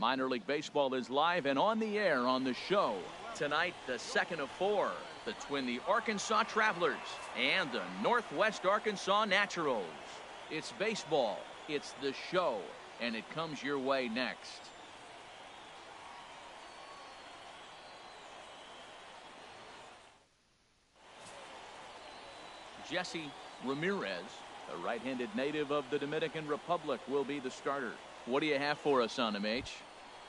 Minor League Baseball is live and on the air on the show. Tonight, the second of four between the Arkansas Travelers and the Northwest Arkansas Naturals. It's baseball, it's the show, and it comes your way next. Jesse Ramirez, a right-handed native of the Dominican Republic, will be the starter. What do you have for us on him, H?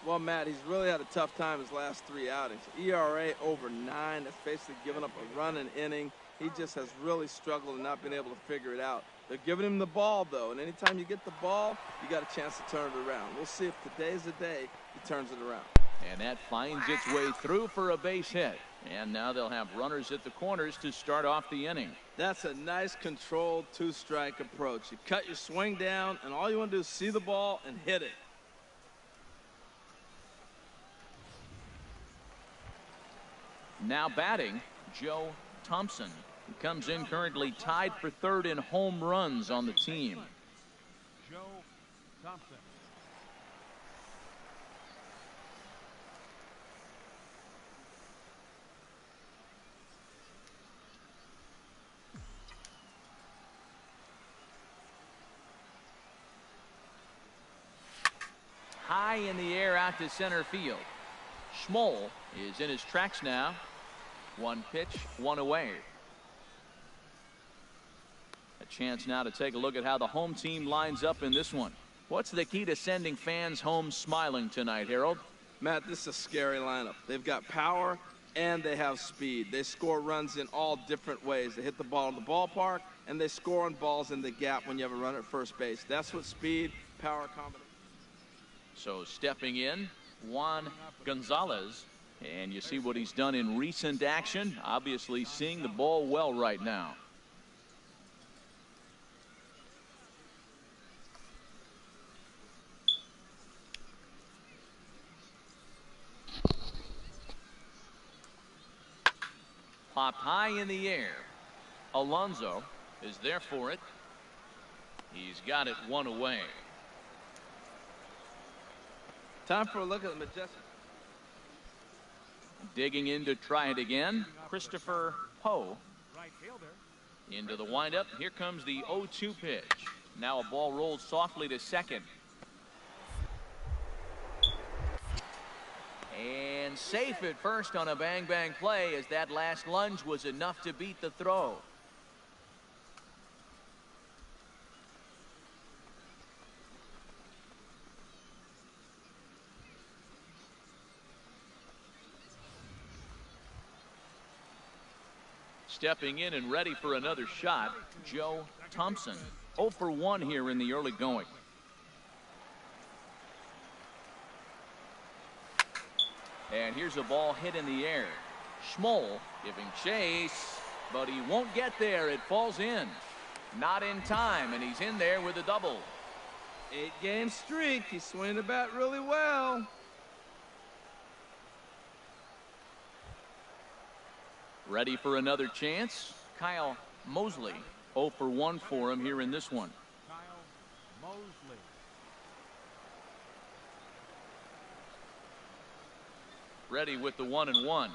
Well, Matt, he's really had a tough time his last 3 outings. ERA over 9. That's basically giving up a run an inning. He just has really struggled and not been able to figure it out. They're giving him the ball, though, and anytime you get the ball, you got a chance to turn it around. We'll see if today's the day he turns it around. And that finds its way through for a base hit. And now they'll have runners at the corners to start off the inning. That's a nice controlled two-strike approach. You cut your swing down, and all you want to do is see the ball and hit it. Now batting, Joe Thompson, who comes in currently tied for third in home runs on the team. Joe Thompson. High in the air out to center field. Schmoll is in his tracks now. One pitch, one away. A chance now to take a look at how the home team lines up in this one. What's the key to sending fans home smiling tonight, Harold? Matt, this is a scary lineup. They've got power and they have speed. They score runs in all different ways. They hit the ball in the ballpark and they score on balls in the gap when you have a runner at first base. That's what speed, power combination. So stepping in, Juan Gonzalez, and you see what he's done in recent action. Obviously seeing the ball well right now. Popped high in the air. Alonso is there for it. He's got it one away. Time for a look at the majestic. Digging in to try it again, Christopher Poe. Into the windup. Here comes the 0-2 pitch. Now a ball rolled softly to second. And safe at first on a bang-bang play, as that last lunge was enough to beat the throw. Stepping in and ready for another shot, Joe Thompson. 0 for 1 here in the early going. And here's a ball hit in the air. Schmoll giving chase, but he won't get there. It falls in. Not in time, and he's in there with a double. 8-game streak. He's swinging the bat really well. Ready for another chance. Kyle Mosley. 0 for 1 for him here in this one. Kyle Mosley. Ready with the 1-1.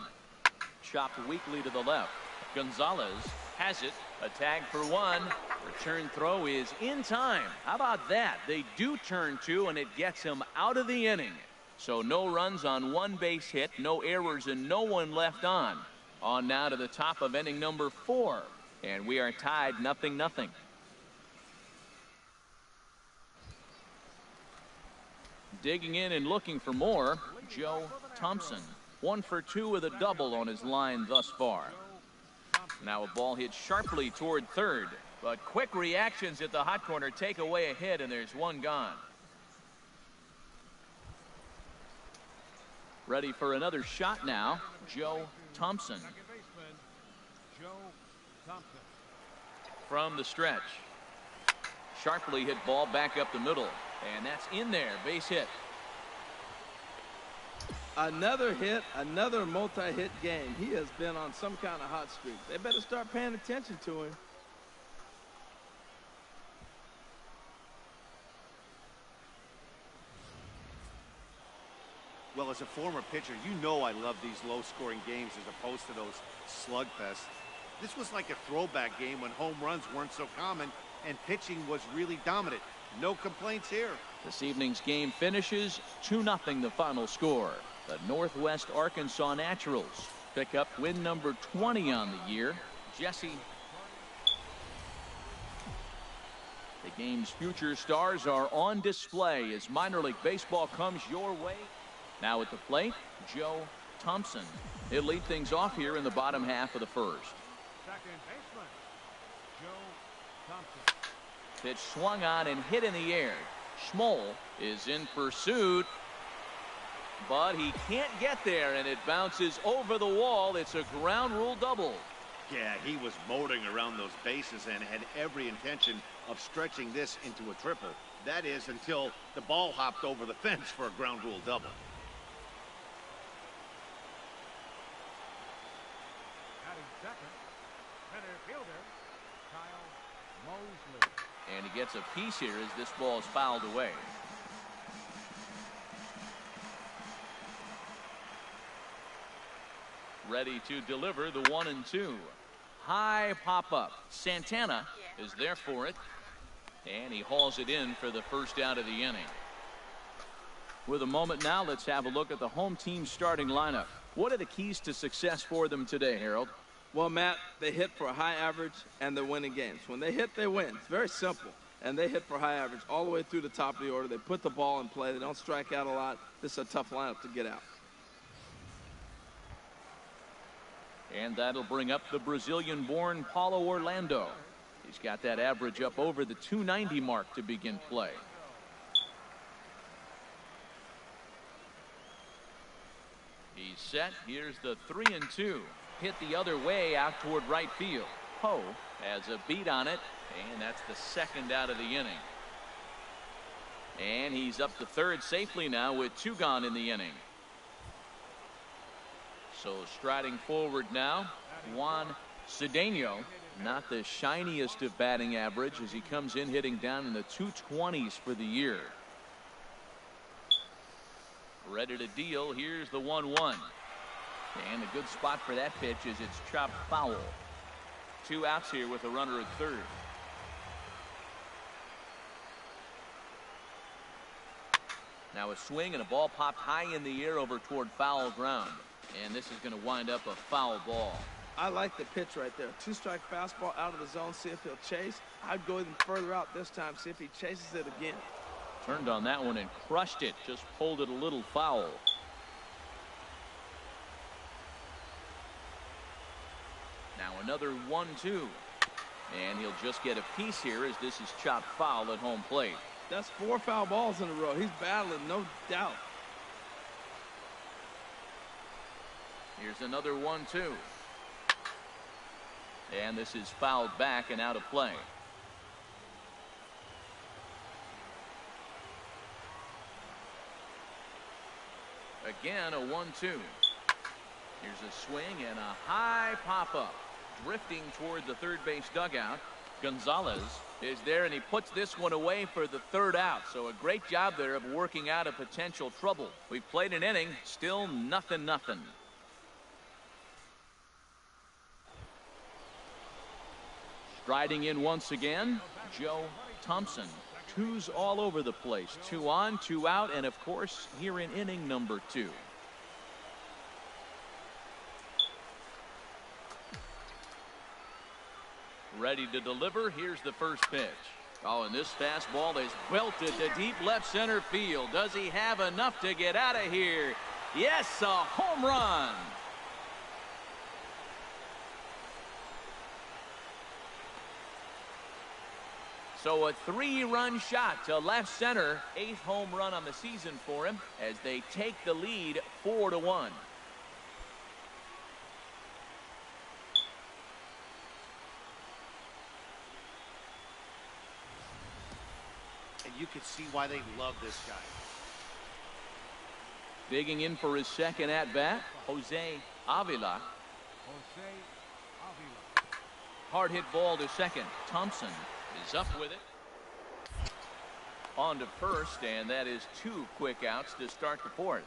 Chopped weakly to the left. Gonzalez has it. A tag for 1. Return throw is in time. How about that? They do turn 2, and it gets him out of the inning. So no runs on one base hit, no errors, and no one left on. On now to the top of inning number 4. And we are tied 0-0. Digging in and looking for more, Joe Thompson. 1 for 2 with a double on his line thus far. Now a ball hit sharply toward third. But quick reactions at the hot corner take away a hit, and there's one gone. Ready for another shot now, Joe Thompson. Second baseman, Joe Thompson. From the stretch. Sharply hit ball back up the middle. And that's in there. Base hit. Another hit, another multi-hit game. He has been on some kind of hot streak. They better start paying attention to him. as a former pitcher, you know I love these low-scoring games as opposed to those slugfests. This was like a throwback game when home runs weren't so common and pitching was really dominant. No complaints here. This evening's game finishes 2-0 the final score. The Northwest Arkansas Naturals pick up win number 20 on the year. Jesse. The game's future stars are on display as minor league baseball comes your way. Now at the plate, Joe Thompson. He'll lead things off here in the bottom half of the first. Second baseman, Joe Thompson. Pitch swung on and hit in the air. Schmoll is in pursuit, but he can't get there, and it bounces over the wall. It's a ground rule double. Yeah, he was motoring around those bases and had every intention of stretching this into a triple. That is until the ball hopped over the fence for a ground rule double. Batting second, center fielder, Kyle Mosley. And he gets a piece here as this ball is fouled away. Ready to deliver the 1-2. High pop up. Santana is there for it. And he hauls it in for the first out of the inning. With a moment now, let's have a look at the home team starting lineup. What are the keys to success for them today, Harold? Well, Matt, they hit for a high average and they're winning games. When they hit, they win. It's very simple. And they hit for high average all the way through the top of the order. They put the ball in play. They don't strike out a lot. This is a tough lineup to get out. And that'll bring up the Brazilian-born Paulo Orlando. He's got that average up over the 290 mark to begin play. He's set. Here's the 3-2. Hit the other way out toward right field. Poe has a beat on it, and that's the second out of the inning. And he's up to third safely now with 2 gone in the inning. So striding forward now, Juan Cedeno. Not the shiniest of batting average as he comes in hitting down in the 220s for the year. Ready to deal. Here's the 1-1. And a good spot for that pitch is it's chopped foul. 2 outs here with a runner at third. Now a swing and a ball popped high in the air over toward foul ground. And this is going to wind up a foul ball. I like the pitch right there. 2-strike fastball out of the zone. See if he'll chase. I'd go even further out this time. See if he chases it again. Turned on that one and crushed it. Just pulled it a little foul. Now another 1-2. And he'll just get a piece here as this is chopped foul at home plate. That's 4 foul balls in a row. He's battling, no doubt. Here's another 1-2. And this is fouled back and out of play. Again, a 1-2. Here's a swing and a high pop-up. Drifting toward the third base dugout. Gonzalez is there, and he puts this one away for the third out. So a great job there of working out a potential trouble. We've played an inning, still 0-0. Striding in once again, Joe Thompson. 2s all over the place. 2 on, 2 out, and of course here in inning number 2. Ready to deliver. Here's the first pitch. Oh, and this fastball is belted to deep left center field. Does he have enough to get out of here? Yes, a home run. So a 3-run shot to left center. 8th home run on the season for him as they take the lead 4-1. And you can see why they love this guy. Digging in for his second at-bat, Jose Avila. Jose Avila. Hard hit ball to second. Thompson is up with it. On to first, and that is 2 quick outs to start the 4th.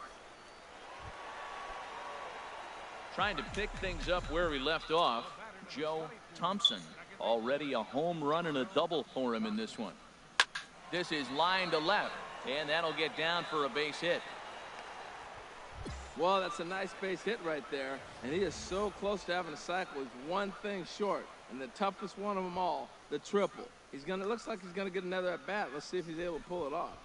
Trying to pick things up where we left off, Joe Thompson. Already a home run and a double for him in this one. This is line to left, and that'll get down for a base hit. Well, that's a nice base hit right there, and he is so close to having a cycle. He's one thing short, and the toughest one of them all, the triple. Looks like he's gonna get another at bat. Let's see if he's able to pull it off.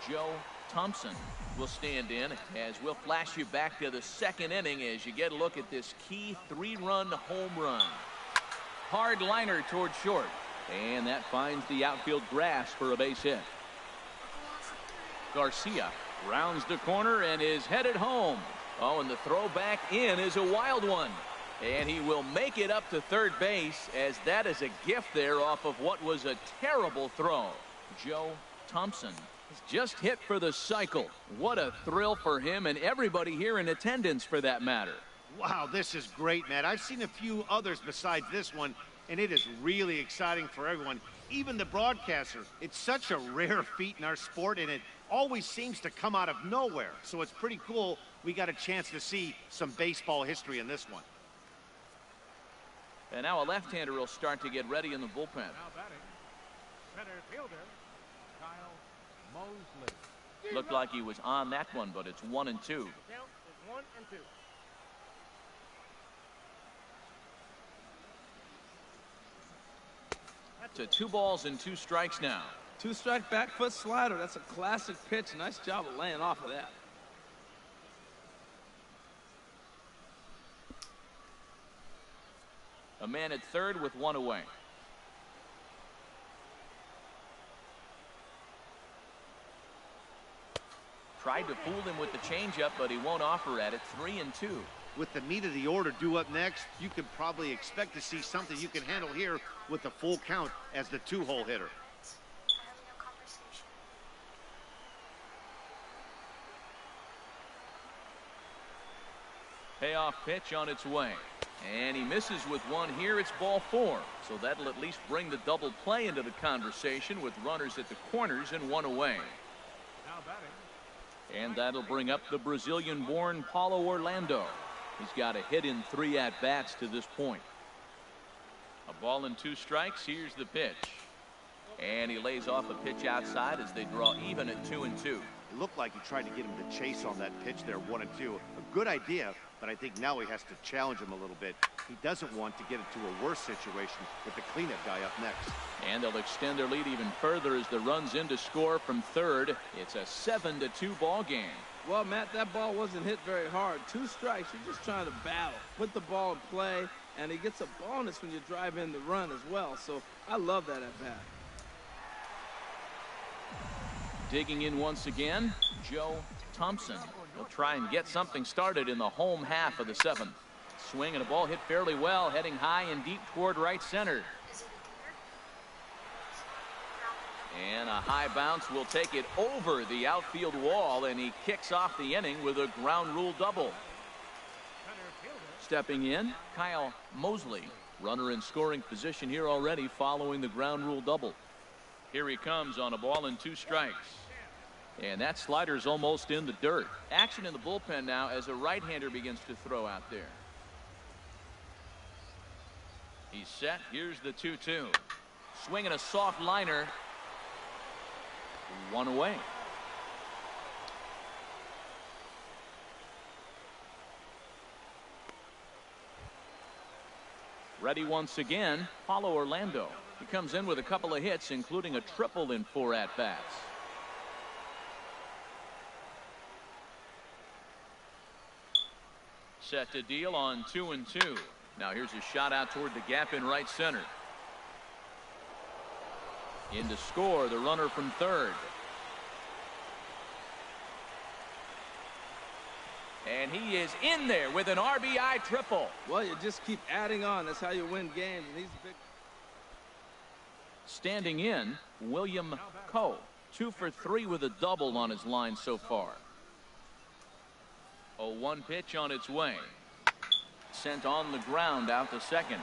Joe Thompson will stand in as we'll flash you back to the second inning as you get a look at this key 3-run home run. Hard liner toward short, and that finds the outfield grass for a base hit. Garcia rounds the corner and is headed home. Oh, and the throw back in is a wild one. And he will make it up to third base, as that is a gift there off of what was a terrible throw. Joe Thompson has just hit for the cycle. What a thrill for him and everybody here in attendance for that matter. Wow, this is great, Matt. I've seen a few others besides this one, and it is really exciting for everyone, even the broadcaster. It's such a rare feat in our sport, and it always seems to come out of nowhere. So it's pretty cool we got a chance to see some baseball history in this one. And now a left-hander will start to get ready in the bullpen. Now batting, center fielder, Kyle Mosley. Looked like he was on that one, but it's 1-2. Count is 1 and 2. To 2 balls and 2 strikes now. 2-strike back foot slider. That's a classic pitch. Nice job of laying off of that. A man at third with 1 away. Tried to fool him with the changeup, but he won't offer at it. 3-2. With the meat of the order due up next, you can probably expect to see something you can handle here with the full count as the 2-hole hitter. Payoff pitch on its way. And he misses with one here. It's ball 4. So that'll at least bring the double play into the conversation with runners at the corners and 1 away. Now batting. And that'll bring up the Brazilian-born Paulo Orlando. He's got a hit in 3 at-bats to this point. A ball and 2 strikes. Here's the pitch. And he lays off a pitch outside as they draw even at 2-2. It looked like he tried to get him to chase on that pitch there, 1-2. A good idea, but I think now he has to challenge him a little bit. He doesn't want to get into a worse situation with the cleanup guy up next. And they'll extend their lead even further as the runs in to score from third. It's a 7-2 ball game. Well, Matt, that ball wasn't hit very hard. 2 strikes. You're just trying to battle. Put the ball in play, and he gets a bonus when you drive in the run as well. So I love that at bat. Digging in once again, Joe Thompson. He'll try and get something started in the home half of the 7th. Swing and a ball hit fairly well, heading high and deep toward right center. And a high bounce will take it over the outfield wall, and he kicks off the inning with a ground rule double. Stepping in, Kyle Mosley. Runner in scoring position here already following the ground rule double. Here he comes on a ball and 2 strikes. And that slider's almost in the dirt. Action in the bullpen now as a right-hander begins to throw out there. He's set. Here's the 2-2. Swinging a soft liner. 1 away. Ready once again, Paulo Orlando. He comes in with a couple of hits, including a triple in 4 at-bats. Set to deal on 2-2. Now here's a shot out toward the gap in right center. In to score, the runner from third. And he is in there with an RBI triple. Well, you just keep adding on. That's how you win games. And he's big. Standing in, William Coe. 2 for 3 with a double on his line so far. 0-1 pitch on its way. Sent on the ground out to second.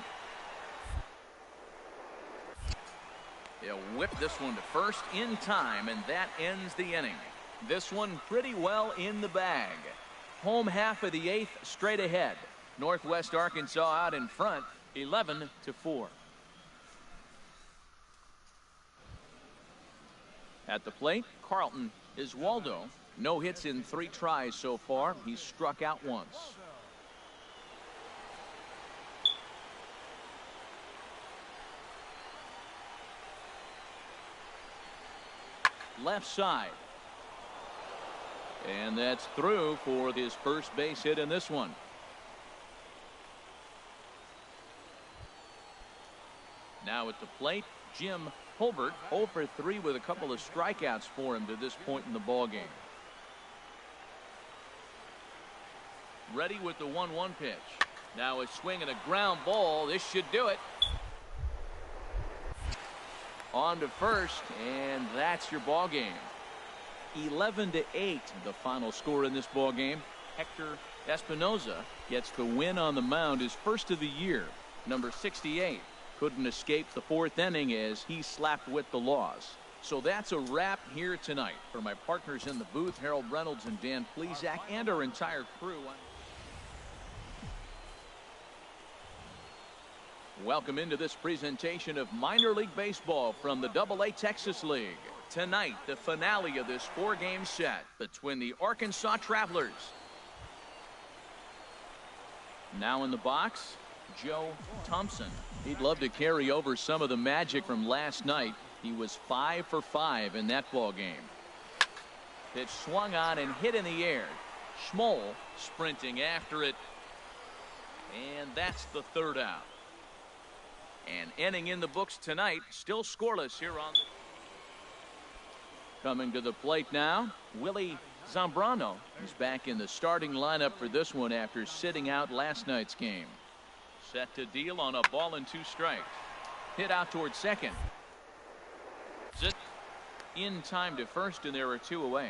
They'll whip this one to first in time, and that ends the inning. This one pretty well in the bag. home half of the 8th straight ahead. Northwest Arkansas out in front, 11-4. At the plate, Carlton is Waldo. No hits in 3 tries so far. He's struck out once. Left side. And that's through for his first base hit in this one. Now at the plate, Jim Holbert, 0 for 3 with a couple of strikeouts for him to this point in the ball game. Ready with the 1-1 pitch. Now a swing and a ground ball. This should do it. On to first, and that's your ball game. 11-8, the final score in this ball game. Hector Espinoza gets the win on the mound, his first of the year. Number 68 couldn't escape the 4th inning as he slapped with the loss. So that's a wrap here tonight. For my partners in the booth, Harold Reynolds and Dan Plesac, and our entire crew. Welcome into this presentation of minor league baseball from the AA Texas League. Tonight, the finale of this 4-game set between the Arkansas Travelers. Now in the box, Joe Thompson. He'd love to carry over some of the magic from last night. He was 5 for 5 in that ball game. Pitch swung on and hit in the air. Schmoll sprinting after it. And that's the 3rd out. And inning in the books tonight, still scoreless here on the... Coming to the plate now, Willie Zambrano. He's back in the starting lineup for this one after sitting out last night's game. Set to deal on a ball and 2 strikes. Hit out towards second. Zit in time to first, and there are 2 away.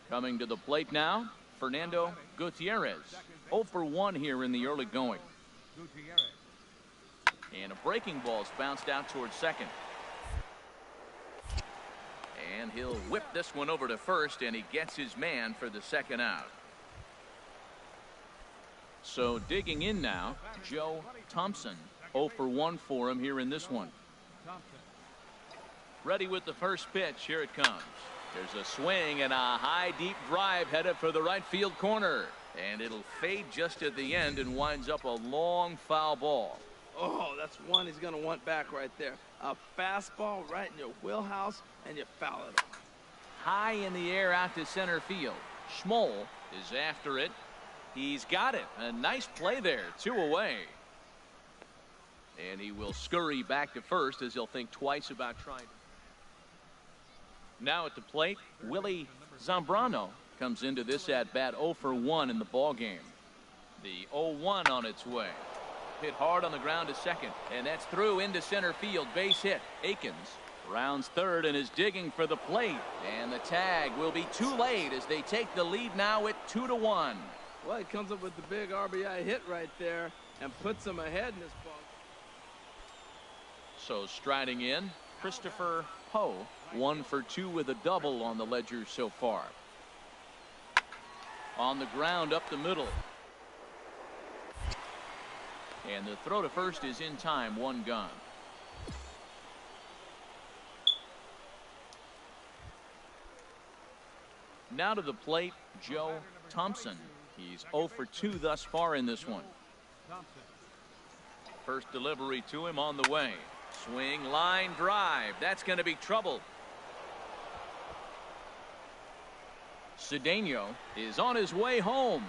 Coming to the plate now, Fernando Gutierrez. 0 for 1 here in the early going. And a breaking ball's bounced out towards second. And he'll whip this one over to first, and he gets his man for the 2nd out. So digging in now, Joe Thompson. 0 for 1 for him here in this one. Ready with the first pitch. Here it comes. There's a swing and a high deep drive headed for the right field corner. And it'll fade just at the end and winds up a long foul ball. Oh, that's one he's going to want back right there. A fastball right in your wheelhouse, and you foul it off. High in the air out to center field. Schmoll is after it. He's got it. A nice play there. 2 away. And he will scurry back to first as he'll think twice about trying. Now at the plate, Willie Zambrano comes into this at-bat 0 for 1 in the ball game. The 0-1 on its way. Hit hard on the ground to second, and that's through into center field. Base hit. Akins rounds third and is digging for the plate, and the tag will be too late as they take the lead now at 2-1. Well, he comes up with the big RBI hit right there and puts him ahead in this ball. So striding in, Christopher Poe, 1 for 2 with a double on the ledger so far. On the ground up the middle. And the throw to first is in time. 1 gone. Now to the plate, Joe Thompson. He's 0 for 2 thus far in this one. First delivery to him on the way. Swing, line drive. That's going to be trouble. Cedeno is on his way home.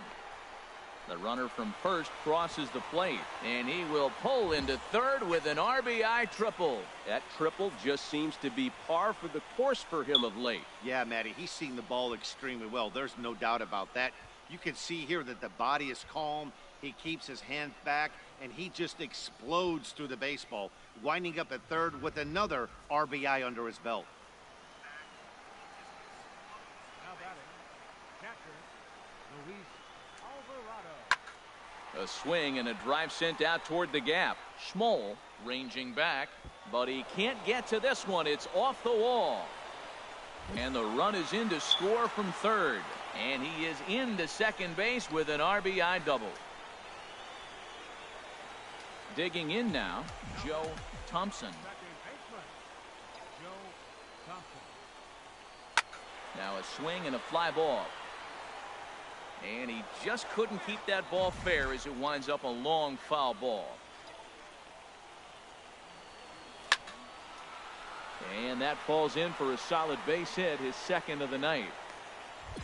The runner from first crosses the plate, and he will pull into third with an RBI triple. That triple just seems to be par for the course for him of late. Yeah, Matty, he's seeing the ball extremely well. There's no doubt about that. You can see here that the body is calm. He keeps his hand back, and he just explodes through the baseball, winding up at third with another RBI under his belt. Now batting, catcher, Luis Alvarado. A swing and a drive sent out toward the gap. Schmoll ranging back. But he can't get to this one. It's off the wall. And the run is in to score from third. And he is into second base with an RBI double. Digging in now, Joe Thompson. Second baseman, Joe Thompson. Now a swing and a fly ball. And he just couldn't keep that ball fair as it winds up a long foul ball. And that falls in for a solid base hit, his second of the night.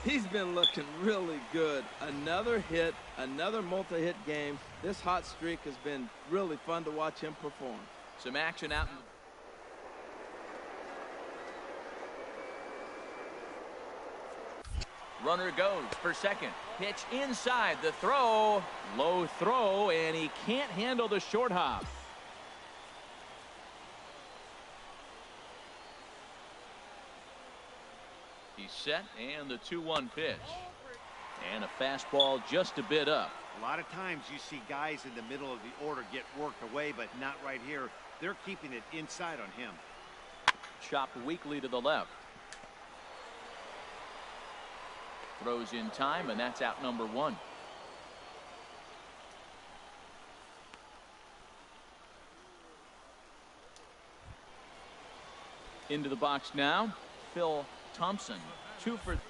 He's been looking really good. Another hit, another multi-hit game. This hot streak has been really fun to watch him perform. Some action out in the runner goes for second. Pitch inside, the throw. Low throw, and he can't handle the short hop. He's set, and the 2-1 pitch. And a fastball just a bit up. A lot of times you see guys in the middle of the order get worked away, but not right here. They're keeping it inside on him. Chopped weakly to the left. Throws in time, and that's out number one. Into the box now, Phil Thompson, 2 for 3.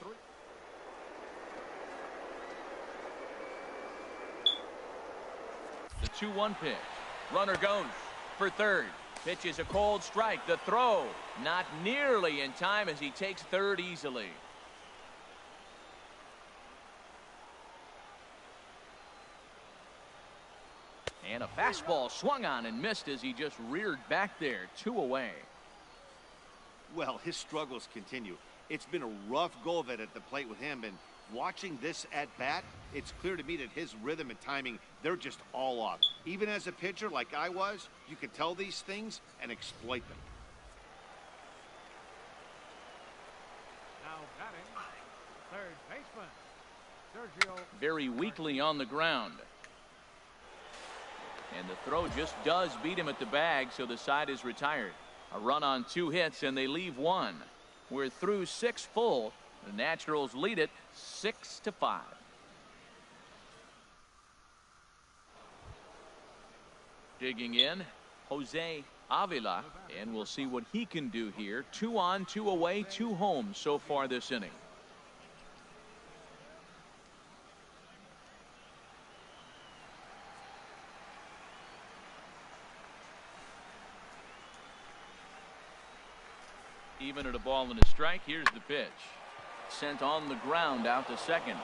The 2-1 pitch. Runner goes for third. Pitch is a cold strike. The throw not nearly in time as he takes third easily. And a fastball swung on and missed as he just reared back there, 2 away. Well, his struggles continue. It's been a rough go of it at the plate with him, and watching this at bat, it's clear to me that his rhythm and timing, they're just all off. Even as a pitcher like I was, you can tell these things and exploit them. Now batting, third baseman, Sergio. Very weakly on the ground. And the throw just does beat him at the bag, so the side is retired. A run on 2 hits, and they leave 1. We're through 6 full. The Naturals lead it 6-5. Digging in, Jose Avila, and we'll see what he can do here. 2 on, 2 away, 2 home so far this inning. Even at a ball and a strike. Here's the pitch. Sent on the ground out to second.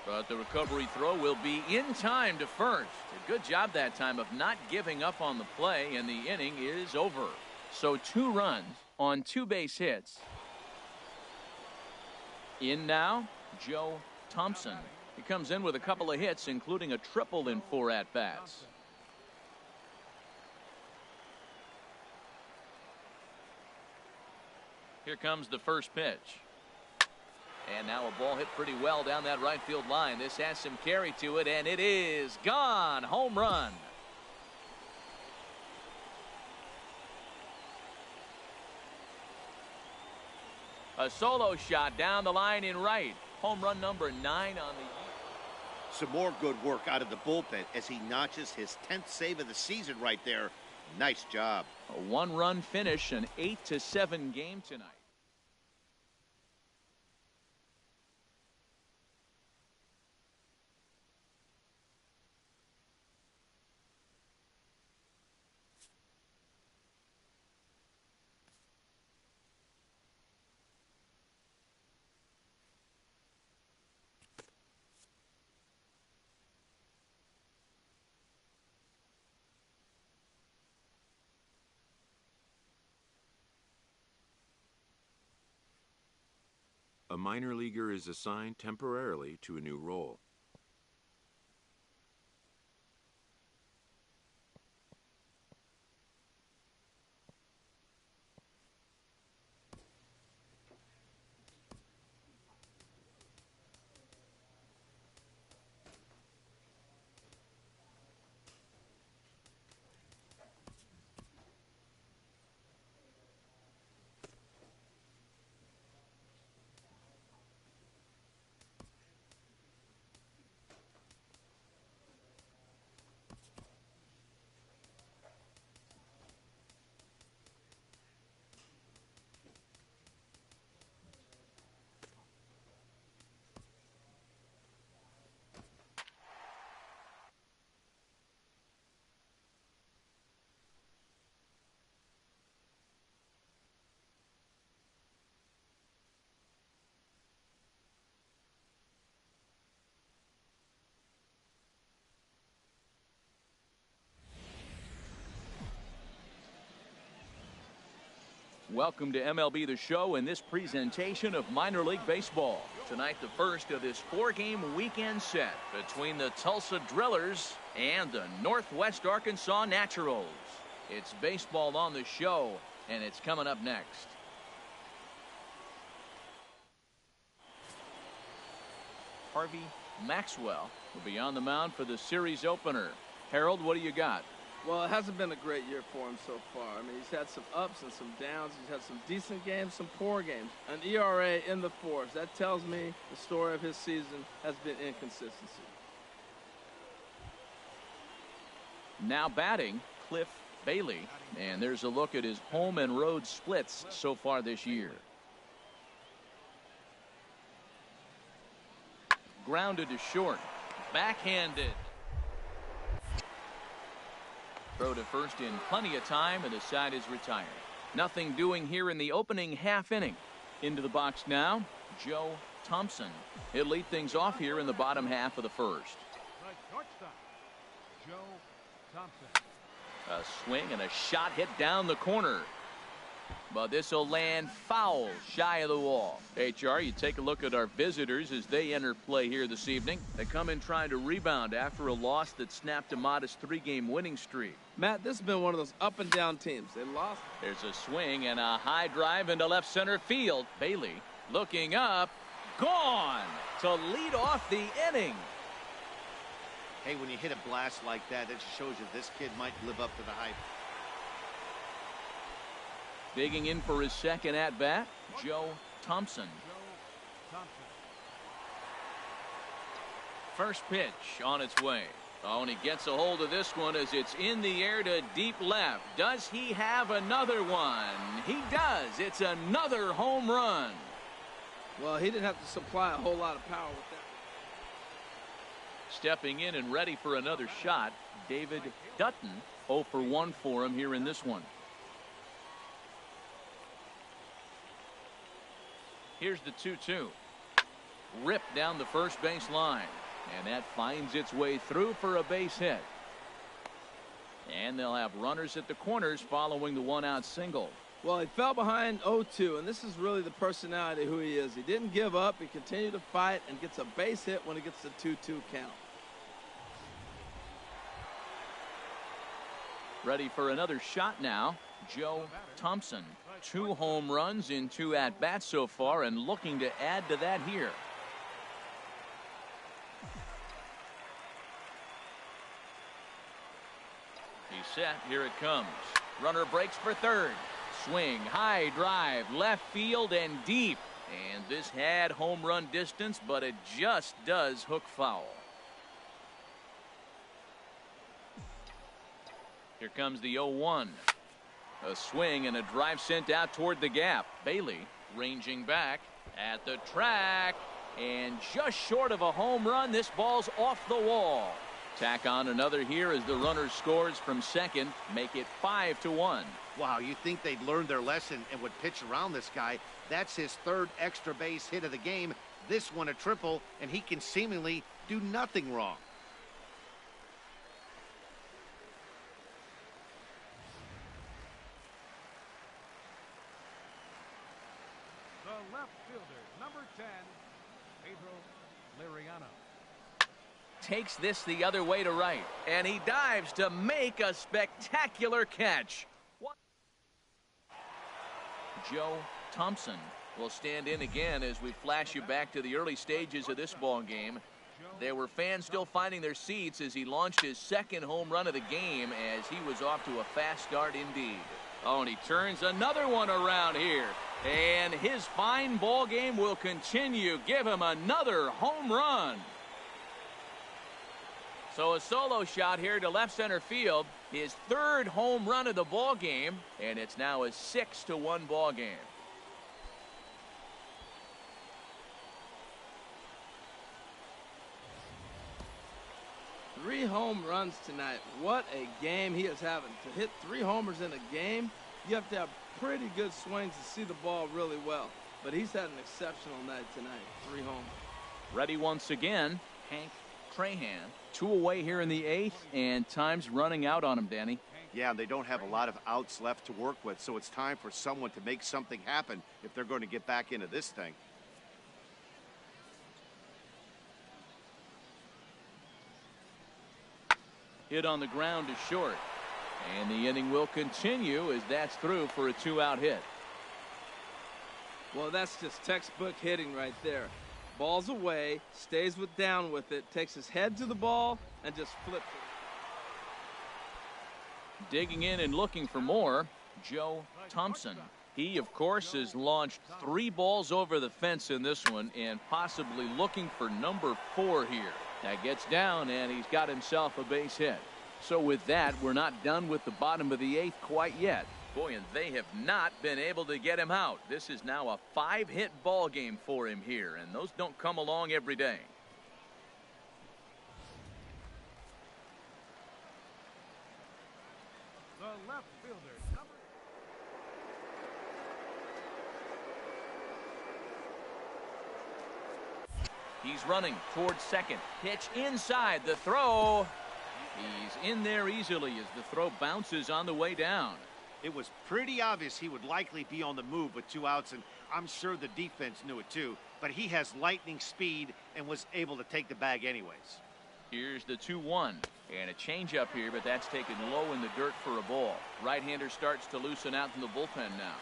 But the recovery throw will be in time to first. A good job that time of not giving up on the play, and the inning is over. So 2 runs on 2 base hits. In now, Joe Thompson. He comes in with a couple of hits, including a triple in 4 at-bats. Here comes the first pitch. And now a ball hit pretty well down that right field line. This has some carry to it, and it is gone. Home run. A solo shot down the line in right. Home run number 9 on the. Some more good work out of the bullpen as he notches his 10th save of the season right there. Nice job. A 1-run finish, an 8-7 game tonight. A minor leaguer is assigned temporarily to a new role. Welcome to MLB The Show and this presentation of minor league baseball. Tonight, the first of this 4-game weekend set between the Tulsa Drillers and the Northwest Arkansas Naturals. It's baseball on the show, and it's coming up next. Harvey Maxwell will be on the mound for the series opener. Harold, what do you got? Well, it hasn't been a great year for him so far. I mean, he's had some ups and some downs. He's had some decent games, some poor games. An ERA in the 4s. That tells me the story of his season has been inconsistency. Now batting, Cliff Bailey. And there's a look at his home and road splits so far this year. Grounded to short. Backhanded. Throw to first in plenty of time, and the side is retired. Nothing doing here in the opening half inning. Into the box now, Joe Thompson. He'll lead things off here in the bottom half of the first. The shortstop, Joe Thompson. A swing and a shot hit down the corner. But this will land foul shy of the wall. HR, you take a look at our visitors as they enter play here this evening. They come in trying to rebound after a loss that snapped a modest 3-game winning streak. Matt, this has been one of those up and down teams. They lost. There's a swing and a high drive into left center field. Bailey looking up. Gone to lead off the inning. Hey, when you hit a blast like that, it just shows you this kid might live up to the hype. Digging in for his second at-bat, Joe Thompson. First pitch on its way. Oh, and he gets a hold of this one as it's in the air to deep left. Does he have another one? He does. It's another home run. Well, he didn't have to supply a whole lot of power with that. Stepping in and ready for another shot, David Dutton. 0 for 1 for him here in this one. Here's the 2-2. Ripped down the first base line. And that finds its way through for a base hit. And they'll have runners at the corners following the 1-out single. Well, he fell behind 0-2, and this is really the personality who he is. He didn't give up. He continued to fight and gets a base hit when he gets the 2-2 count. Ready for another shot now, Joe Thompson. 2 home runs in 2 at-bats so far and looking to add to that here. He's set. Here it comes. Runner breaks for third. Swing, high drive, left field and deep. And this had home run distance, but it just does hook foul. Here comes the 0-1. A swing and a drive sent out toward the gap. Bailey ranging back at the track. And just short of a home run, this ball's off the wall. Tack on another here as the runner scores from second. Make it 5-1. Wow, you think they'd learned their lesson and would pitch around this guy. That's his 3rd extra base hit of the game. This one a triple, and he can seemingly do nothing wrong. The left fielder, number 10, Pedro Liriano. Takes this the other way to right, and he dives to make a spectacular catch. Joe Thompson will stand in again as we flash you back to the early stages of this ball game. There were fans still finding their seats as he launched his 2nd home run of the game as he was off to a fast start indeed. Oh, and he turns another one around here, and his fine ball game will continue. Give him another home run. So a solo shot here to left center field, his 3rd home run of the ball game, and it's now a 6-1 ball game. Three home runs tonight. What a game he is having. To hit 3 homers in a game, you have to have pretty good swings to see the ball really well. But he's had an exceptional night tonight. 3 homers. Ready once again, Hank Trahan. 2 away here in the 8th, and time's running out on him, Danny. Yeah, they don't have a lot of outs left to work with, so it's time for someone to make something happen if they're going to get back into this thing. Hit on the ground is short. And the inning will continue as that's through for a 2-out hit. Well, that's just textbook hitting right there. Ball's away, stays down with it, takes his head to the ball, and just flips it. Digging in and looking for more, Joe Thompson. He, of course, has launched 3 balls over the fence in this one and possibly looking for number 4 here. That gets down, and he's got himself a base hit. So with that, we're not done with the bottom of the 8th quite yet. Boy, and they have not been able to get him out. This is now a 5-hit ball game for him here, and those don't come along every day. The left fielder, number... He's running towards second. Pitch inside. The throw. He's in there easily as the throw bounces on the way down. It was pretty obvious he would likely be on the move with 2 outs, and I'm sure the defense knew it too. But he has lightning speed and was able to take the bag anyways. Here's the 2-1. And a changeup here, but that's taken low in the dirt for a ball. Right-hander starts to loosen out in the bullpen now.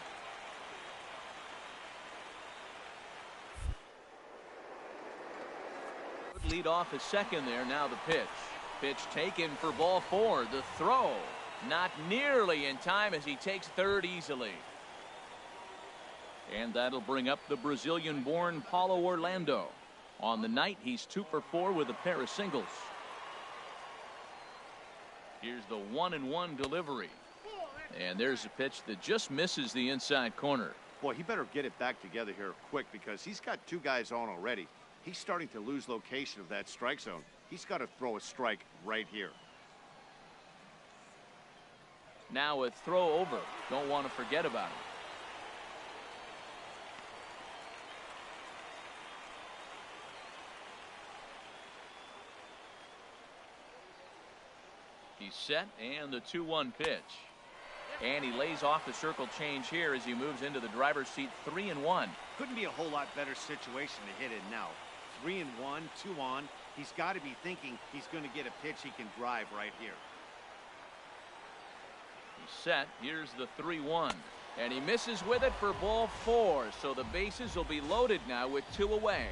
Good lead off his second there. Now the pitch. Pitch taken for ball 4. The throw. Not nearly in time as he takes third easily. And that'll bring up the Brazilian-born Paulo Orlando. On the night, he's 2 for 4 with a pair of singles. Here's the 1-1 delivery. And there's a pitch that just misses the inside corner. Boy, he better get it back together here quick because he's got 2 guys on already. He's starting to lose location of that strike zone. He's got to throw a strike right here. Now a throw over. Don't want to forget about it. He's set, and the 2-1 pitch. And he lays off the circle change here as he moves into the driver's seat. 3-1. Couldn't be a whole lot better situation to hit in now. 3-1, 2 on. He's got to be thinking he's going to get a pitch he can drive right here. He's set. Here's the 3-1. And he misses with it for ball 4. So the bases will be loaded now with 2 away.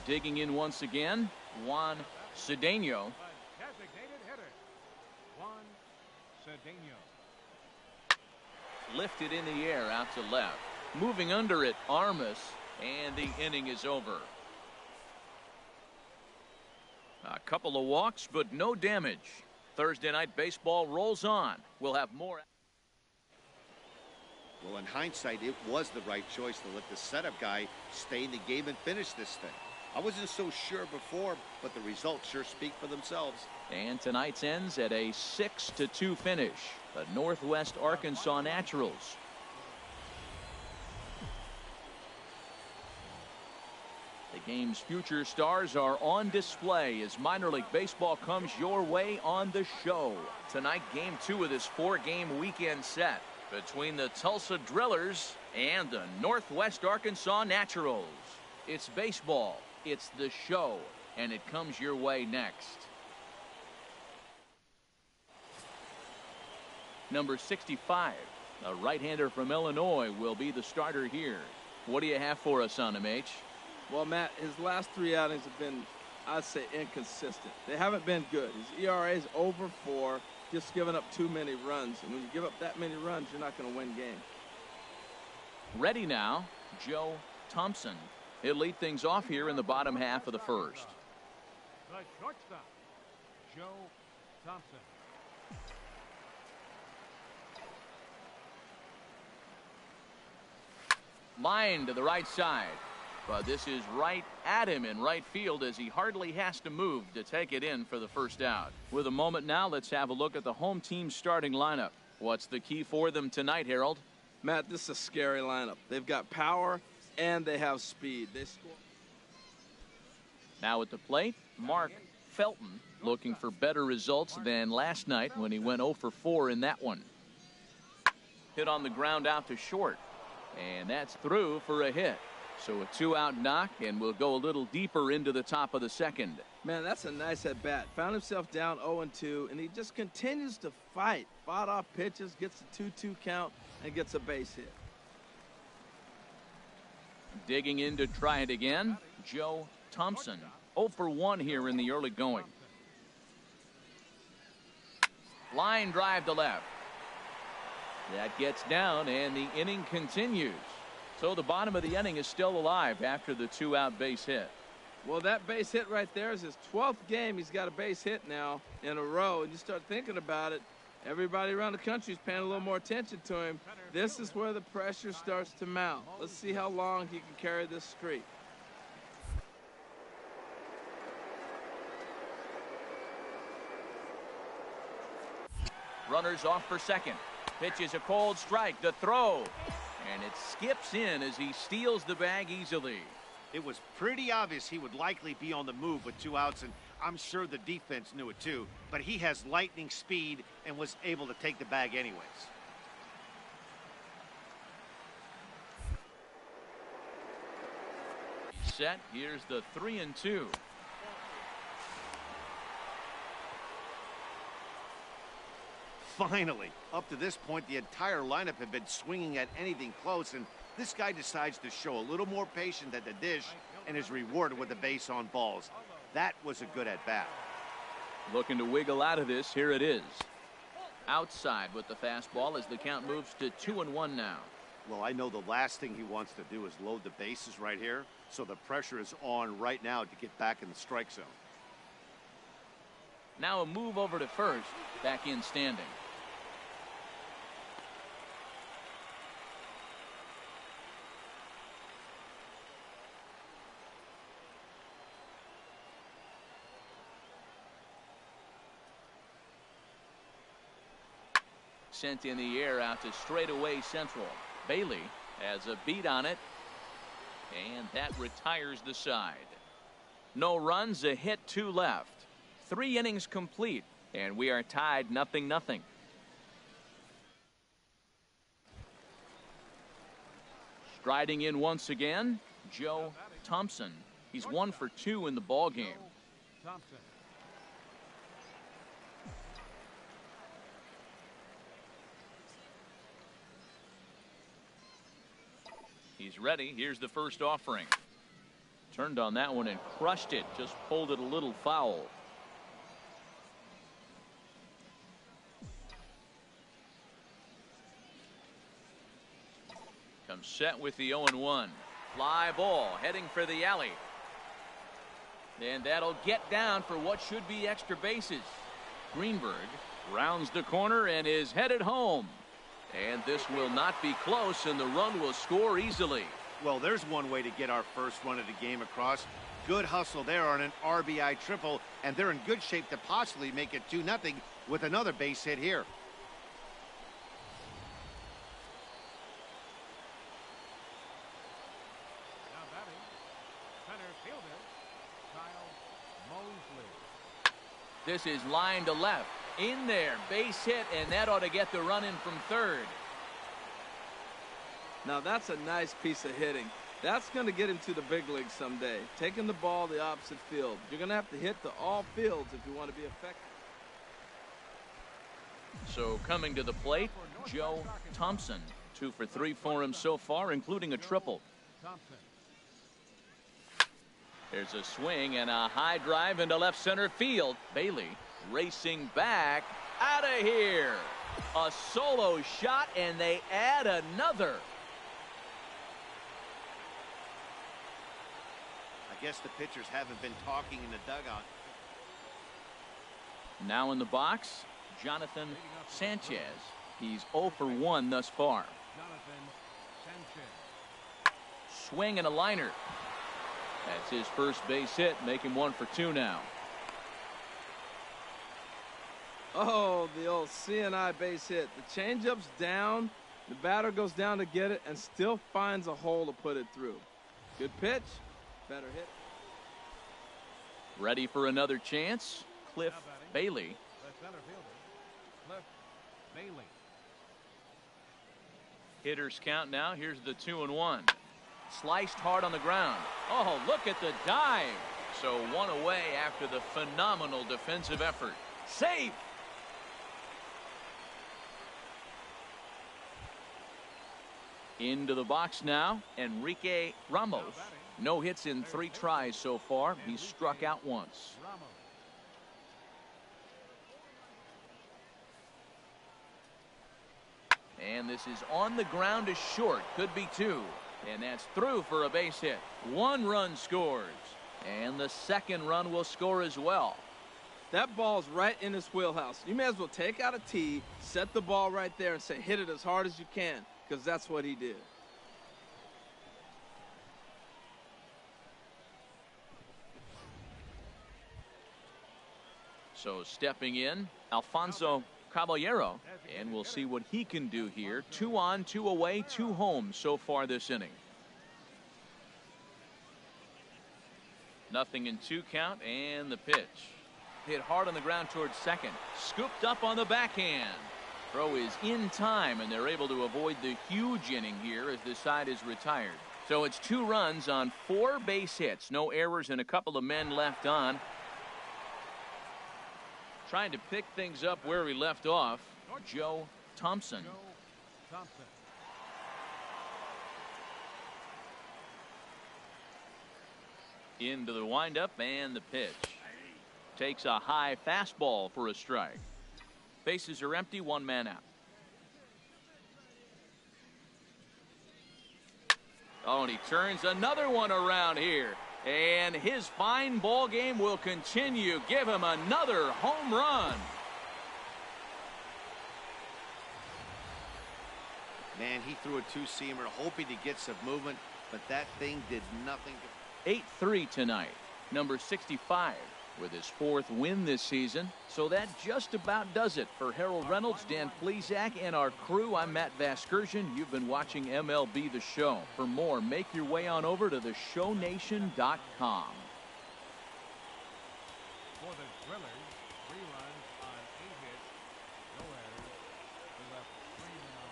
Digging in once again, Juan Cedeno. Designated hitter, Juan Cedeno. Lifted in the air out to left. Moving under it, Armas. And the inning is over. A couple of walks, but no damage. Thursday night baseball rolls on. We'll have more. Well, in hindsight, it was the right choice to let the setup guy stay in the game and finish this thing. I wasn't so sure before, but the results sure speak for themselves. And tonight's ends at a 6-2 finish. The Northwest Arkansas Naturals. The game's future stars are on display as minor league baseball comes your way on the show. Tonight, game 2 of this 4-game weekend set between the Tulsa Drillers and the Northwest Arkansas Naturals. It's baseball, it's the show, and it comes your way next. Number 65, a right-hander from Illinois, will be the starter here. What do you have for us on him, H? Well, Matt, his last 3 outings have been, I'd say, inconsistent. They haven't been good. His ERA is over 4, just giving up too many runs. And when you give up that many runs, you're not going to win games. Ready now, Joe Thompson. He'll lead things off here in the bottom half of the first. The shortstop, Joe Thompson. Line to the right side. But this is right at him in right field as he hardly has to move to take it in for the first out. With a moment now, let's have a look at the home team's starting lineup. What's the key for them tonight, Harold? Matt, this is a scary lineup. They've got power and they have speed. They score. Now at the plate, Mark Felton looking for better results than last night when he went 0 for 4 in that one. Hit on the ground out to short, and that's through for a hit. So a 2-out knock, and we'll go a little deeper into the top of the second. Man, that's a nice at bat. Found himself down 0-2, and he just continues to fight. Fought off pitches, gets a 2-2 count, and gets a base hit. Digging in to try it again, Joe Thompson. 0 for 1 here in the early going. Line drive to left. That gets down, and the inning continues. So the bottom of the inning is still alive after the 2-out base hit. Well, that base hit right there is his 12th game. He's got a base hit now in a row. And you start thinking about it, everybody around the country is paying a little more attention to him. This is where the pressure starts to mount. Let's see how long he can carry this streak. Runners off for second. Pitches a cold strike to throw. And it skips in as he steals the bag easily. It was pretty obvious he would likely be on the move with 2 outs, and I'm sure the defense knew it too. But he has lightning speed and was able to take the bag anyways. Set. Here's the 3-2. Finally, up to this point, the entire lineup had been swinging at anything close, and this guy decides to show a little more patience at the dish and is rewarded with a base on balls. That was a good at-bat. Looking to wiggle out of this. Here it is. Outside with the fastball as the count moves to 2-1 now. Well, I know the last thing he wants to do is load the bases right here, so the pressure is on right now to get back in the strike zone. Now a move over to first. Back in standing. Sent in the air out to straightaway central. Bailey has a beat on it, and that retires the side. No runs, a hit, 2 left. 3 innings complete, and we are tied 0-0. Striding in once again, Joe Thompson. He's 1 for 2 in the ball game. Thompson. He's ready. Here's the first offering. Turned on that one and crushed it. Just pulled it a little foul. Comes set with the 0-1. Fly ball heading for the alley. And that'll get down for what should be extra bases. Greenberg rounds the corner and is headed home. And this will not be close, and the run will score easily. Well, there's one way to get our first run of the game across. Good hustle there on an RBI triple, and they're in good shape to possibly make it 2-0 with another base hit here. Now batting, center fielder, Kyle Mosley. This is line to left. In there, base hit, and that ought to get the run in from third. Now that's a nice piece of hitting. That's going to get him to the big leagues someday. Taking the ball the opposite field. You're going to have to hit to all fields if you want to be effective. So coming to the plate, Joe Thompson. 2 for 3 for him so far, including a triple. Thompson. There's a swing and a high drive into left center field. Bailey racing back out of here. A solo shot, and they add another. I guess the pitchers haven't been talking in the dugout. Now in the box, Jonathan Sanchez. He's 0 for 1 thus far. Jonathan Sanchez. Swing and a liner. That's his first base hit, making 1 for 2 now. Oh, the old CNI base hit. The changeup's down. The batter goes down to get it and still finds a hole to put it through. Good pitch. Better hit. Ready for another chance? Cliff Bailey. The center fielder, Cliff Bailey. Hitters count now. Here's the 2-1. Sliced hard on the ground. Oh, look at the dive. So one away after the phenomenal defensive effort. Safe. Into the box now, Enrique Ramos. No hits in 3 tries so far. He's struck out once. And this is on the ground to short. Could be 2. And that's through for a base hit. 1 run scores. And the second run will score as well. That ball's right in his wheelhouse. You may as well take out a tee, set the ball right there, and say hit it as hard as you can, because that's what he did. So stepping in, Alfonso Caballero, and we'll see what he can do here. 2 on, 2 away, 2 home so far this inning. Nothing in 2 count, and the pitch. Hit hard on the ground towards second. Scooped up on the backhand. Throw is in time, and they're able to avoid the huge inning here as the side is retired. So it's 2 runs on 4 base hits. No errors and a couple of men left on. Trying to pick things up where we left off, Joe Thompson. Into the windup and the pitch. Takes a high fastball for a strike. Bases are empty, 1 man out. Oh, and he turns another one around here. And his fine ball game will continue. Give him another home run. Man, he threw a 2-seamer hoping to get some movement, but that thing did nothing. 8-3 tonight. Number 65 with his 4th win this season. So that just about does it for Harold Reynolds, Dan Plesac, and our crew. I'm Matt Vasgersian. You've been watching MLB The Show. For more, make your way on over to theshownation.com. For the Drillers, 3 runs on 8 hits, no errors. They left 3 men on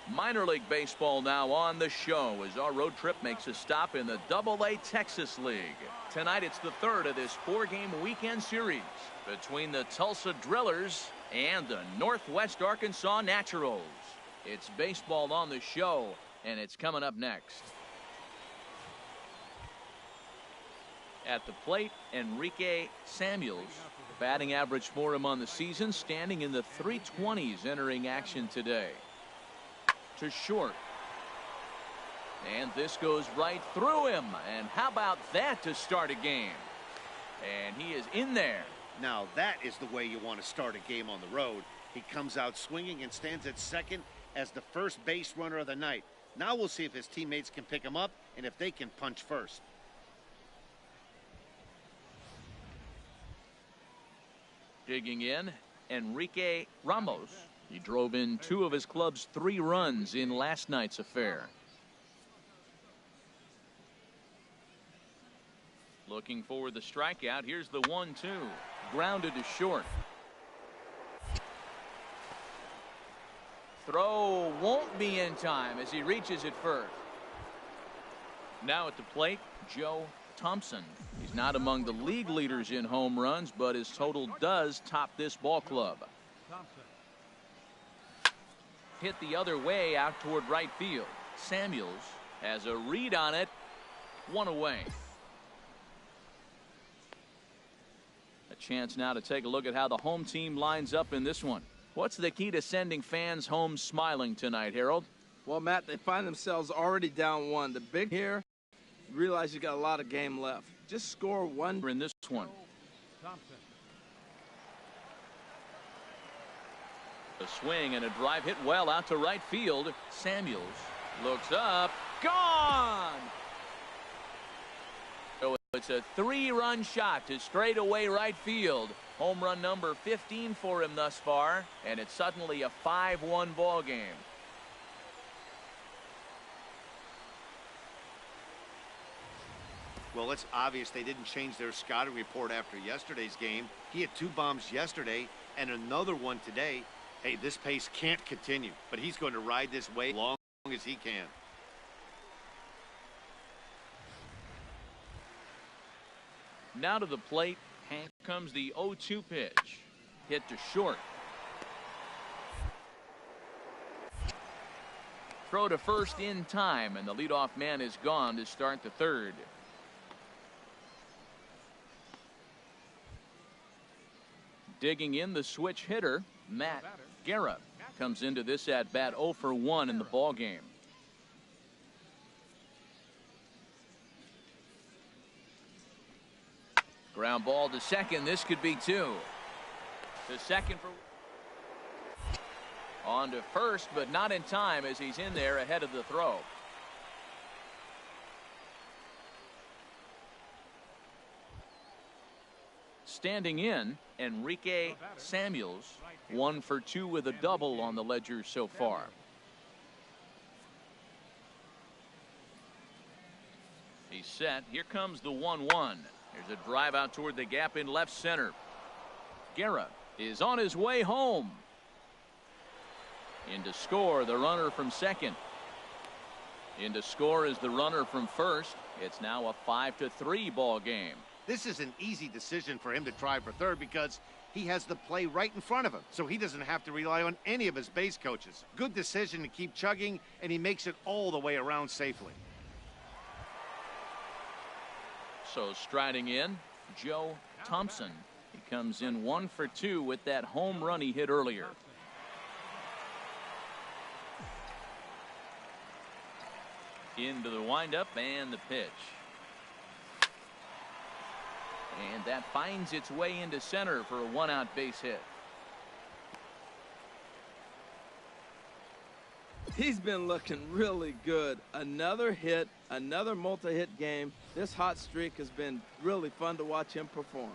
base. Minor League Baseball now on the show as our road trip makes a stop in the AA Texas League. Tonight it's the 3rd of this 4-game weekend series between the Tulsa Drillers and the Northwest Arkansas Naturals. It's baseball on the show, and it's coming up next. At the plate, Enrique Samuels. Batting average for him on the season standing in the 320s entering action today. To short. And this goes right through him. And how about that to start a game? And he is in there. Now that is the way you want to start a game on the road. He comes out swinging and stands at second as the first base runner of the night. Now we'll see if his teammates can pick him up and if they can punch first. Digging in, Enrique Ramos. He drove in 2 of his club's 3 runs in last night's affair. Looking for the strikeout. Here's the 1-2. Grounded to short. Throw won't be in time as he reaches it first. Now at the plate, Joe Thompson. He's not among the league leaders in home runs, but his total does top this ball club. Hit the other way out toward right field. Samuels has a read on it. 1 away. A chance now to take a look at how the home team lines up in this one. What's the key to sending fans home smiling tonight, Harold? Well, Matt, they find themselves already down 1. The big here, realize you got a lot of game left. Just score 1 in this one. A swing and a drive hit well out to right field. Samuels looks up. Gone! So it's a 3-run shot to straightaway right field. Home run number 15 for him thus far, and it's suddenly a 5-1 ball game. Well, it's obvious they didn't change their scouting report after yesterday's game. He had 2 bombs yesterday and another one today. Hey, this pace can't continue, but he's going to ride this wave as long as he can. Now to the plate. Here comes the 0-2 pitch. Hit to short. Throw to first in time, and the leadoff man is gone to start the third. Digging in, the switch hitter, Matt Guerra, comes into this at bat 0 for 1 in the ball game. Ground ball to second. This could be 2. To second for. On to first, but not in time as he's in there ahead of the throw. Standing in, Enrique Samuels, 1 for 2 with a double on the ledger so far. He's set. Here comes the 1-1. There's a drive out toward the gap in left center. Guerra is on his way home. In to score, the runner from second. In to score is the runner from first. It's now a 5-3 ball game. This is an easy decision for him to try for third because he has the play right in front of him, so he doesn't have to rely on any of his base coaches. Good decision to keep chugging, and he makes it all the way around safely. So striding in, Joe Thompson. He comes in 1 for 2 with that home run he hit earlier. Into the windup and the pitch. And that finds its way into center for a 1-out base hit. He's been looking really good. Another hit, another multi-hit game. This hot streak has been really fun to watch him perform.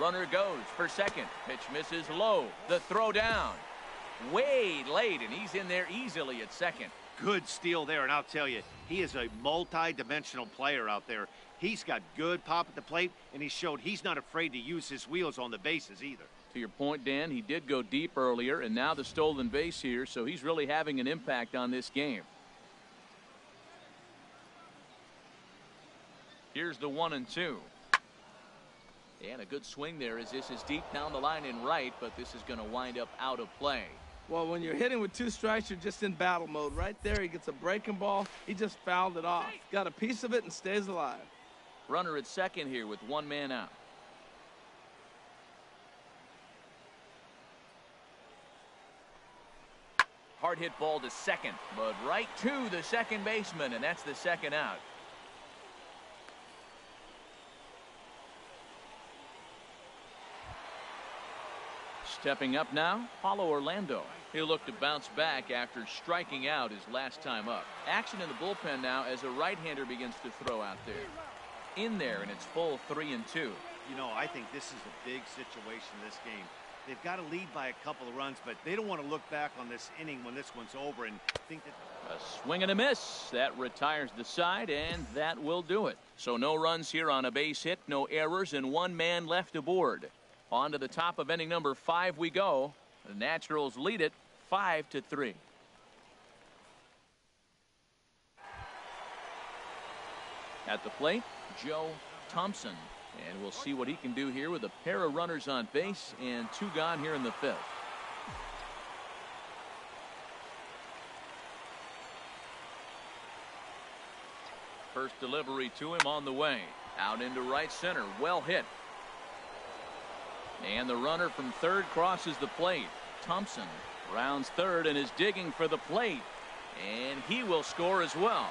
Runner goes for second. Pitch misses low. The throw down. Way late, and he's in there easily at second. Good steal there, and I'll tell you, he is a multi-dimensional player out there. He's got good pop at the plate, and he showed he's not afraid to use his wheels on the bases either. To your point, Dan, he did go deep earlier, and now the stolen base here, so he's really having an impact on this game. Here's the 1-2. And a good swing there as this is deep down the line in right, but this is going to wind up out of play. Well, when you're hitting with 2 strikes, you're just in battle mode. Right there, he gets a breaking ball. He just fouled it off. Got a piece of it and stays alive. Runner at second here with 1 man out. Hard hit ball to second, but right to the second baseman, and that's the second out. Stepping up now, Paulo Orlando. He'll look to bounce back after striking out his last time up. Action in the bullpen now as a right-hander begins to throw out there. In there, and it's full 3-2. You know, I think this is a big situation in this game. They've got to lead by a couple of runs, but they don't want to look back on this inning when this one's over and think that... A swing and a miss. That retires the side, and that will do it. So no runs here on a base hit, no errors, and 1 man left aboard. On to the top of inning number 5 we go. The Naturals lead it 5-3. At the plate, Joe Thompson. And we'll see what he can do here with a pair of runners on base and 2 gone here in the 5th. First delivery to him on the way. Out into right center. Well hit. And the runner from third crosses the plate. Thompson rounds third and is digging for the plate. And he will score as well.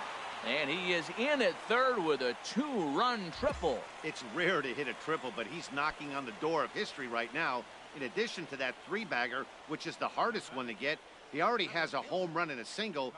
And he is in at third with a 2-run triple. It's rare to hit a triple, but he's knocking on the door of history right now. In addition to that 3-bagger, which is the hardest one to get, he already has a home run and a single.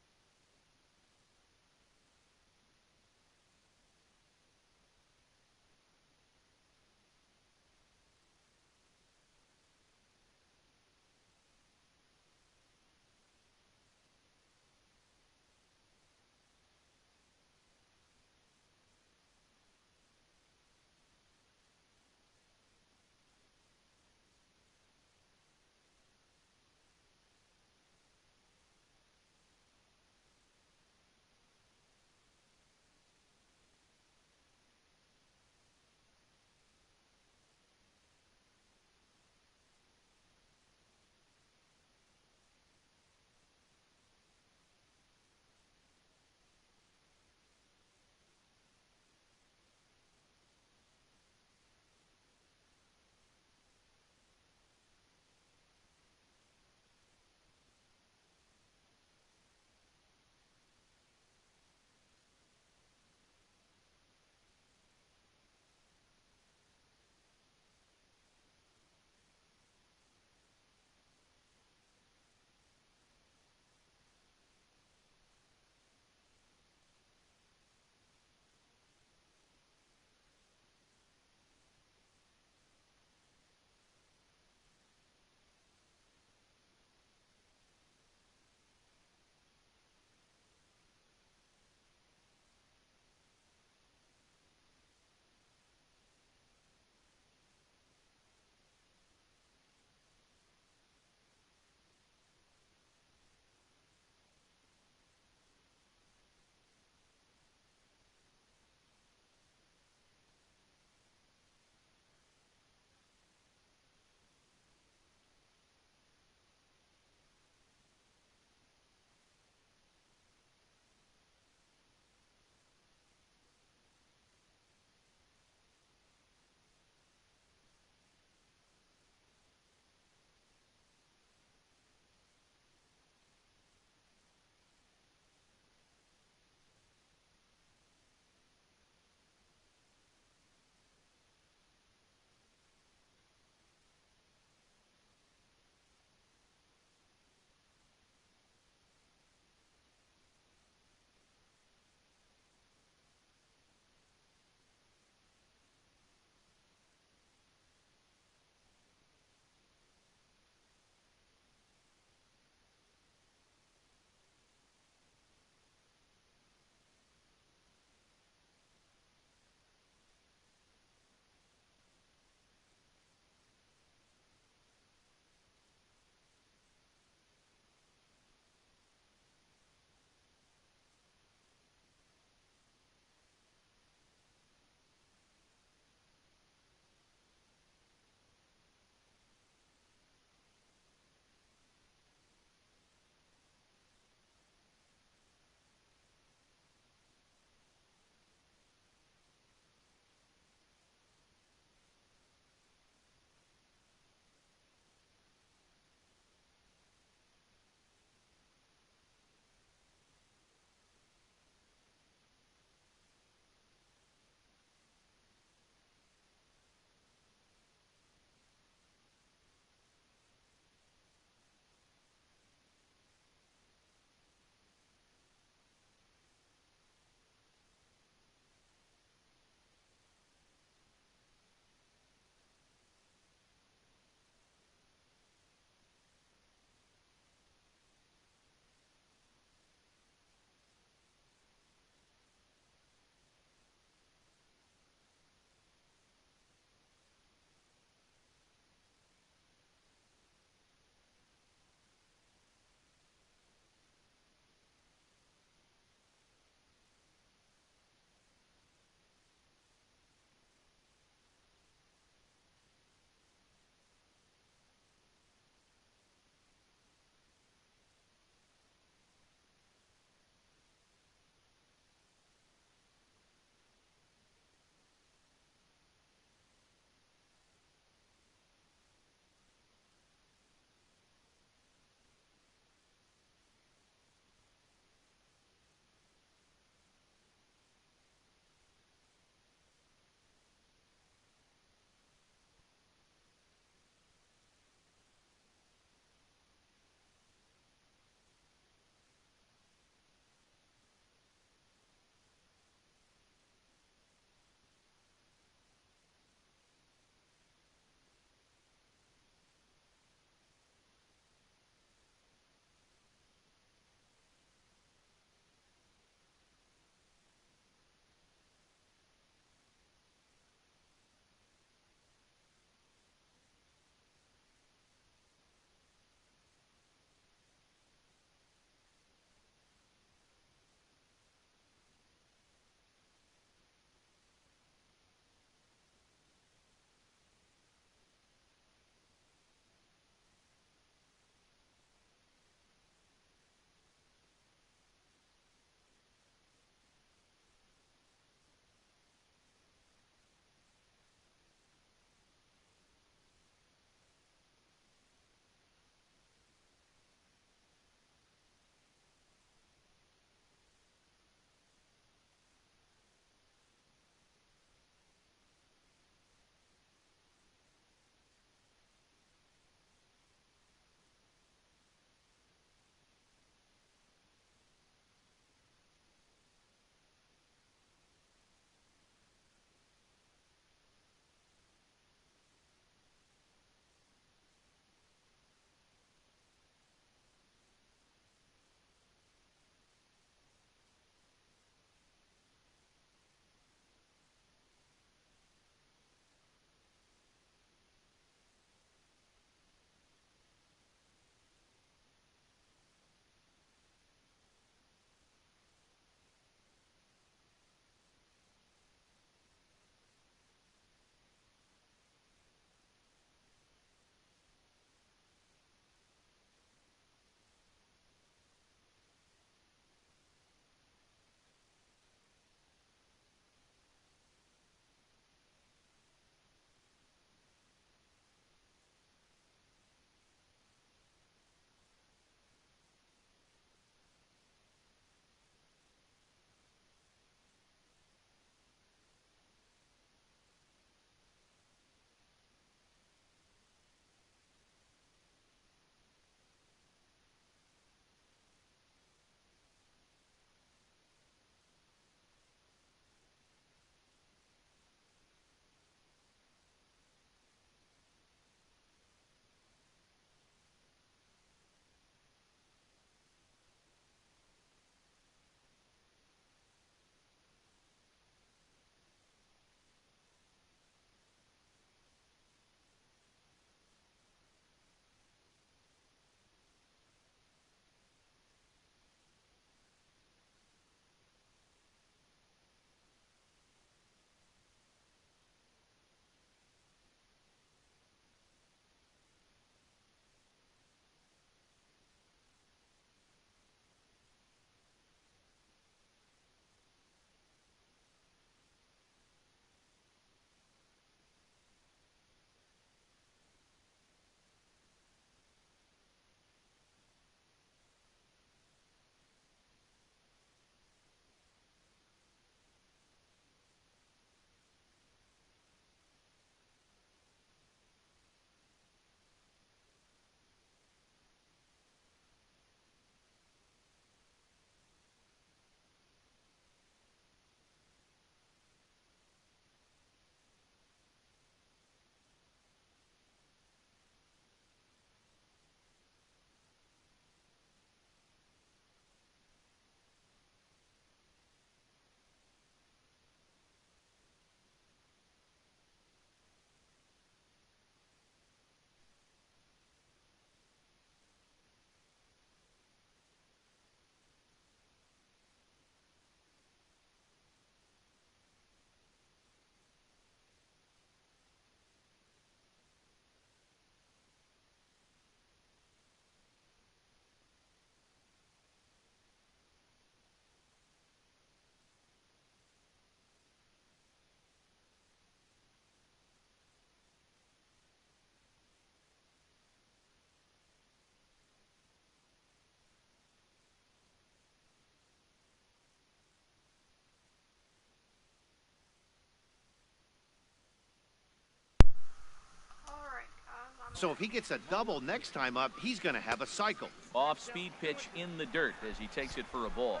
So if he gets a double next time up, he's going to have a cycle. Off-speed pitch in the dirt as he takes it for a ball.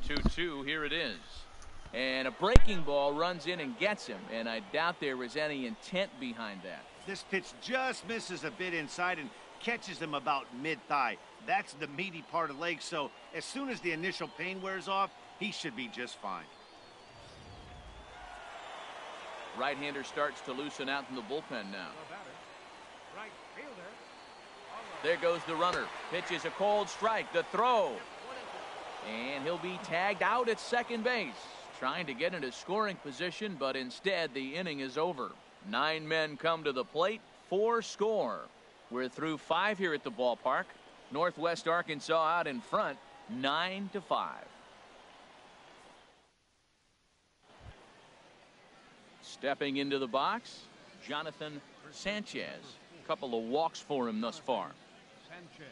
2-2, here it is. And a breaking ball runs in and gets him, and I doubt there was any intent behind that. This pitch just misses a bit inside and catches him about mid-thigh. That's the meaty part of the leg, so as soon as the initial pain wears off, he should be just fine. Right-hander starts to loosen out in the bullpen now. Right fielder. There goes the runner. Pitch is a cold strike. The throw. And he'll be tagged out at second base. Trying to get into scoring position, but instead the inning is over. 9 men come to the plate, 4 score. We're through 5 here at the ballpark. Northwest Arkansas out in front, 9-5. Stepping into the box, Jonathan Sanchez. A couple of walks for him thus far. Sanchez.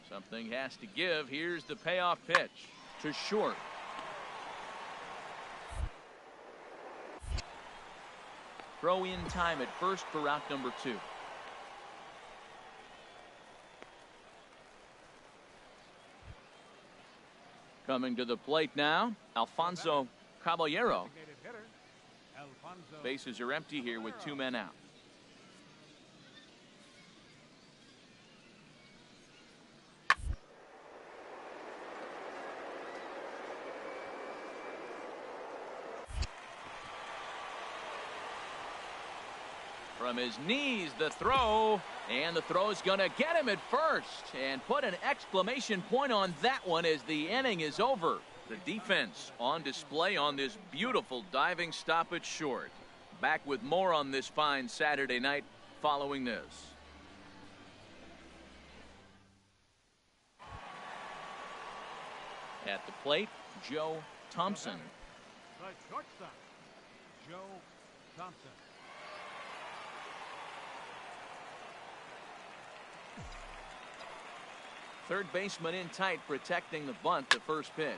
Something has to give. Here's the payoff pitch to short. Throw in time at first for out number 2. Coming to the plate now, Alfonso Caballero. Designated hitter, Alfonso. Bases are empty here with 2 men out. From his knees, the throw, and the throw's gonna get him at first, and put an exclamation point on that one as the inning is over. The defense on display on this beautiful diving stop at short. Back with more on this fine Saturday night following this. At the plate, Joe Thompson. The shortstop, Joe Thompson. Third baseman in tight, protecting the bunt to first pitch.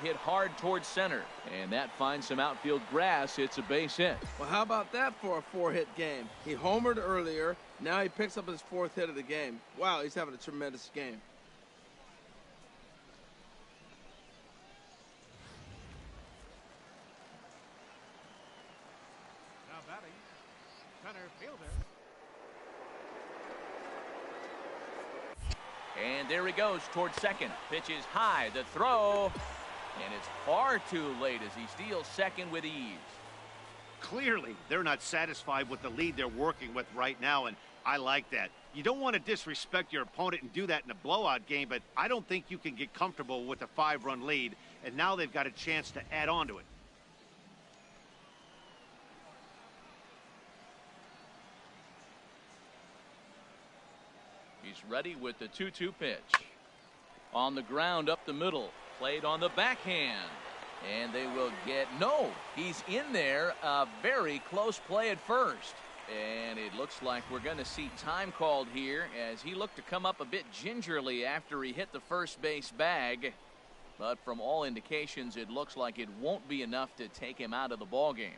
Hit hard towards center, and that finds some outfield grass. It's a base hit. Well, how about that for a 4-hit game? He homered earlier. Now he picks up his 4th hit of the game. Wow, he's having a tremendous game. Now batting, center fielder. And there he goes towards second. Pitch is high. The throw. And it's far too late as he steals second with ease. Clearly, they're not satisfied with the lead they're working with right now, and I like that. You don't want to disrespect your opponent and do that in a blowout game, but I don't think you can get comfortable with a 5-run lead, and now they've got a chance to add on to it. He's ready with the 2-2 pitch. On the ground up the middle. Played on the backhand. And they will get, no, he's in there. A very close play at first. And it looks like we're going to see time called here as he looked to come up a bit gingerly after he hit the first base bag. But from all indications, it looks like it won't be enough to take him out of the ball game.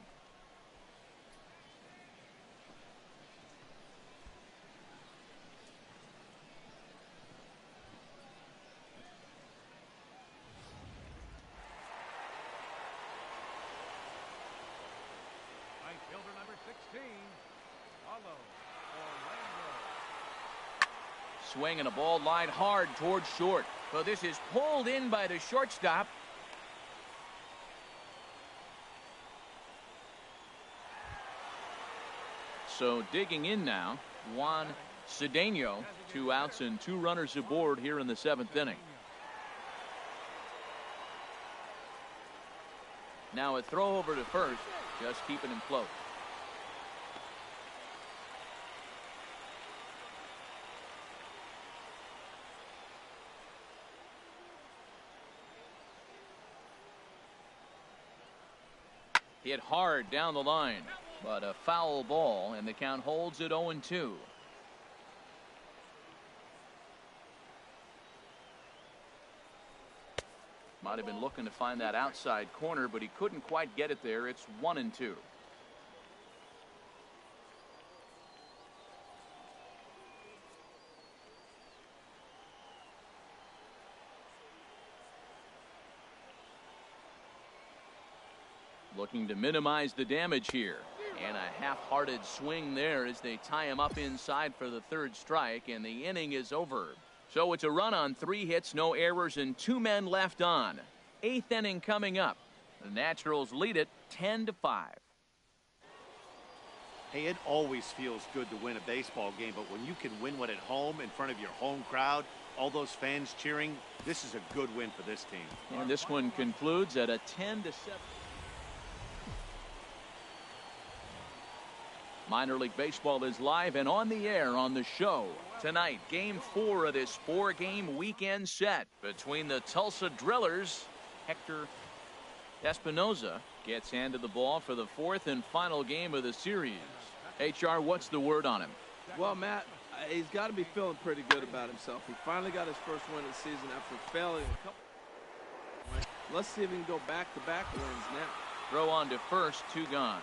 Right fielder number 16, Paulo Orlando. Swing and a ball lined hard towards short. So this is pulled in by the shortstop. So digging in now, Juan Cedeno. 2 outs and 2 runners aboard here in the 7th inning. Now a throw over to first, just keeping him close. Hit hard down the line, but a foul ball, and the count holds at 0-2. Might have been looking to find that outside corner, but he couldn't quite get it there. It's 1-2. Looking to minimize the damage here. And a half-hearted swing there as they tie him up inside for the third strike, and the inning is over. So it's a run on 3 hits, no errors, and 2 men left on. 8th inning coming up. The Naturals lead it 10-5. Hey, it always feels good to win a baseball game, but when you can win one at home in front of your home crowd, all those fans cheering, this is a good win for this team. And this one concludes at a 10-7. Minor League Baseball is live and on the air on the show. Tonight, Game 4 of this 4-game weekend set between the Tulsa Drillers. Hector Espinoza gets handed the ball for the 4th and final game of the series. HR, what's the word on him? Well, Matt, he's got to be feeling pretty good about himself. He finally got his first win of the season after failing a couple. Let's see if he can go back-to-back wins now. Throw on to first, 2 gone.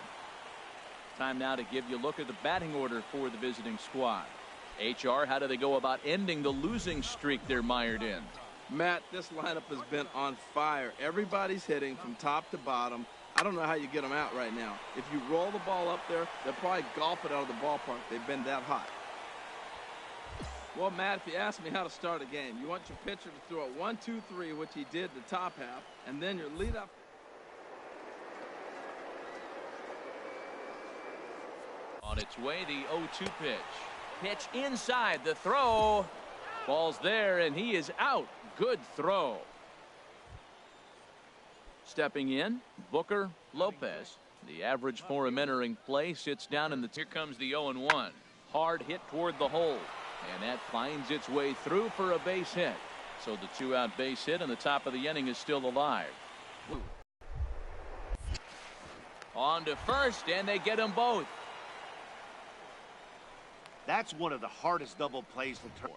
Time now to give you a look at the batting order for the visiting squad. HR, how do they go about ending the losing streak they're mired in? Matt, this lineup has been on fire. Everybody's hitting from top to bottom. I don't know how you get them out right now. If you roll the ball up there, they'll probably golf it out of the ballpark. They've been that hot. Well, Matt, if you ask me how to start a game, you want your pitcher to throw a 1-2-3, which he did the top half, and then your leadoff. On its way, the 0-2 pitch. Pitch inside, the throw. Ball's there, and he is out. Good throw. Stepping in, Booker Lopez. The average for him entering play sits down in the. Here comes the 0-1. Hard hit toward the hole. And that finds its way through for a base hit. So the 2-out base hit, and the top of the inning is still alive. On to first, and they get them both. That's one of the hardest double plays to turn.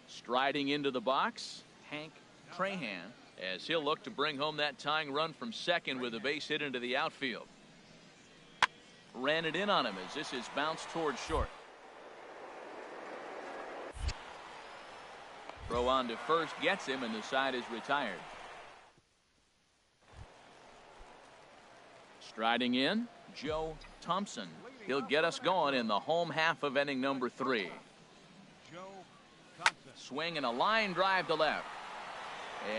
Striding into the box, Hank Trahan, as he'll look to bring home that tying run from second with a base hit into the outfield. Ran it in on him as this is bounced toward short. Throw on to first gets him, and the side is retired. Striding in, Joe Thompson. He'll get us going in the home half of inning number 3. Joe Thompson. Swing and a line drive to left.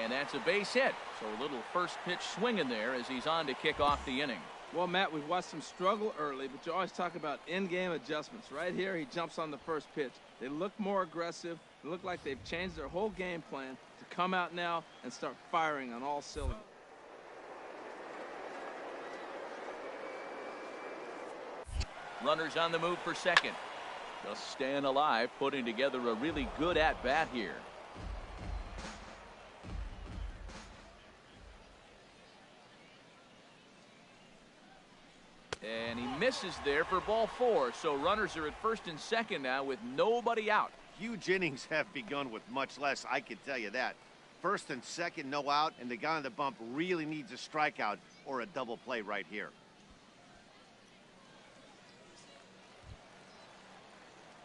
And that's a base hit. So a little first pitch swinging there as he's on to kick off the inning. Well, Matt, we've watched him struggle early, but you always talk about in-game adjustments. Right here, he jumps on the first pitch. They look more aggressive. They look like they've changed their whole game plan to come out now and start firing on all cylinders. Runners on the move for second. Just staying alive, putting together a really good at-bat here. And he misses there for ball 4. So runners are at first and second now with nobody out. Huge innings have begun with much less, I can tell you that. First and second, no out, and the guy on the bump really needs a strikeout or a double play right here.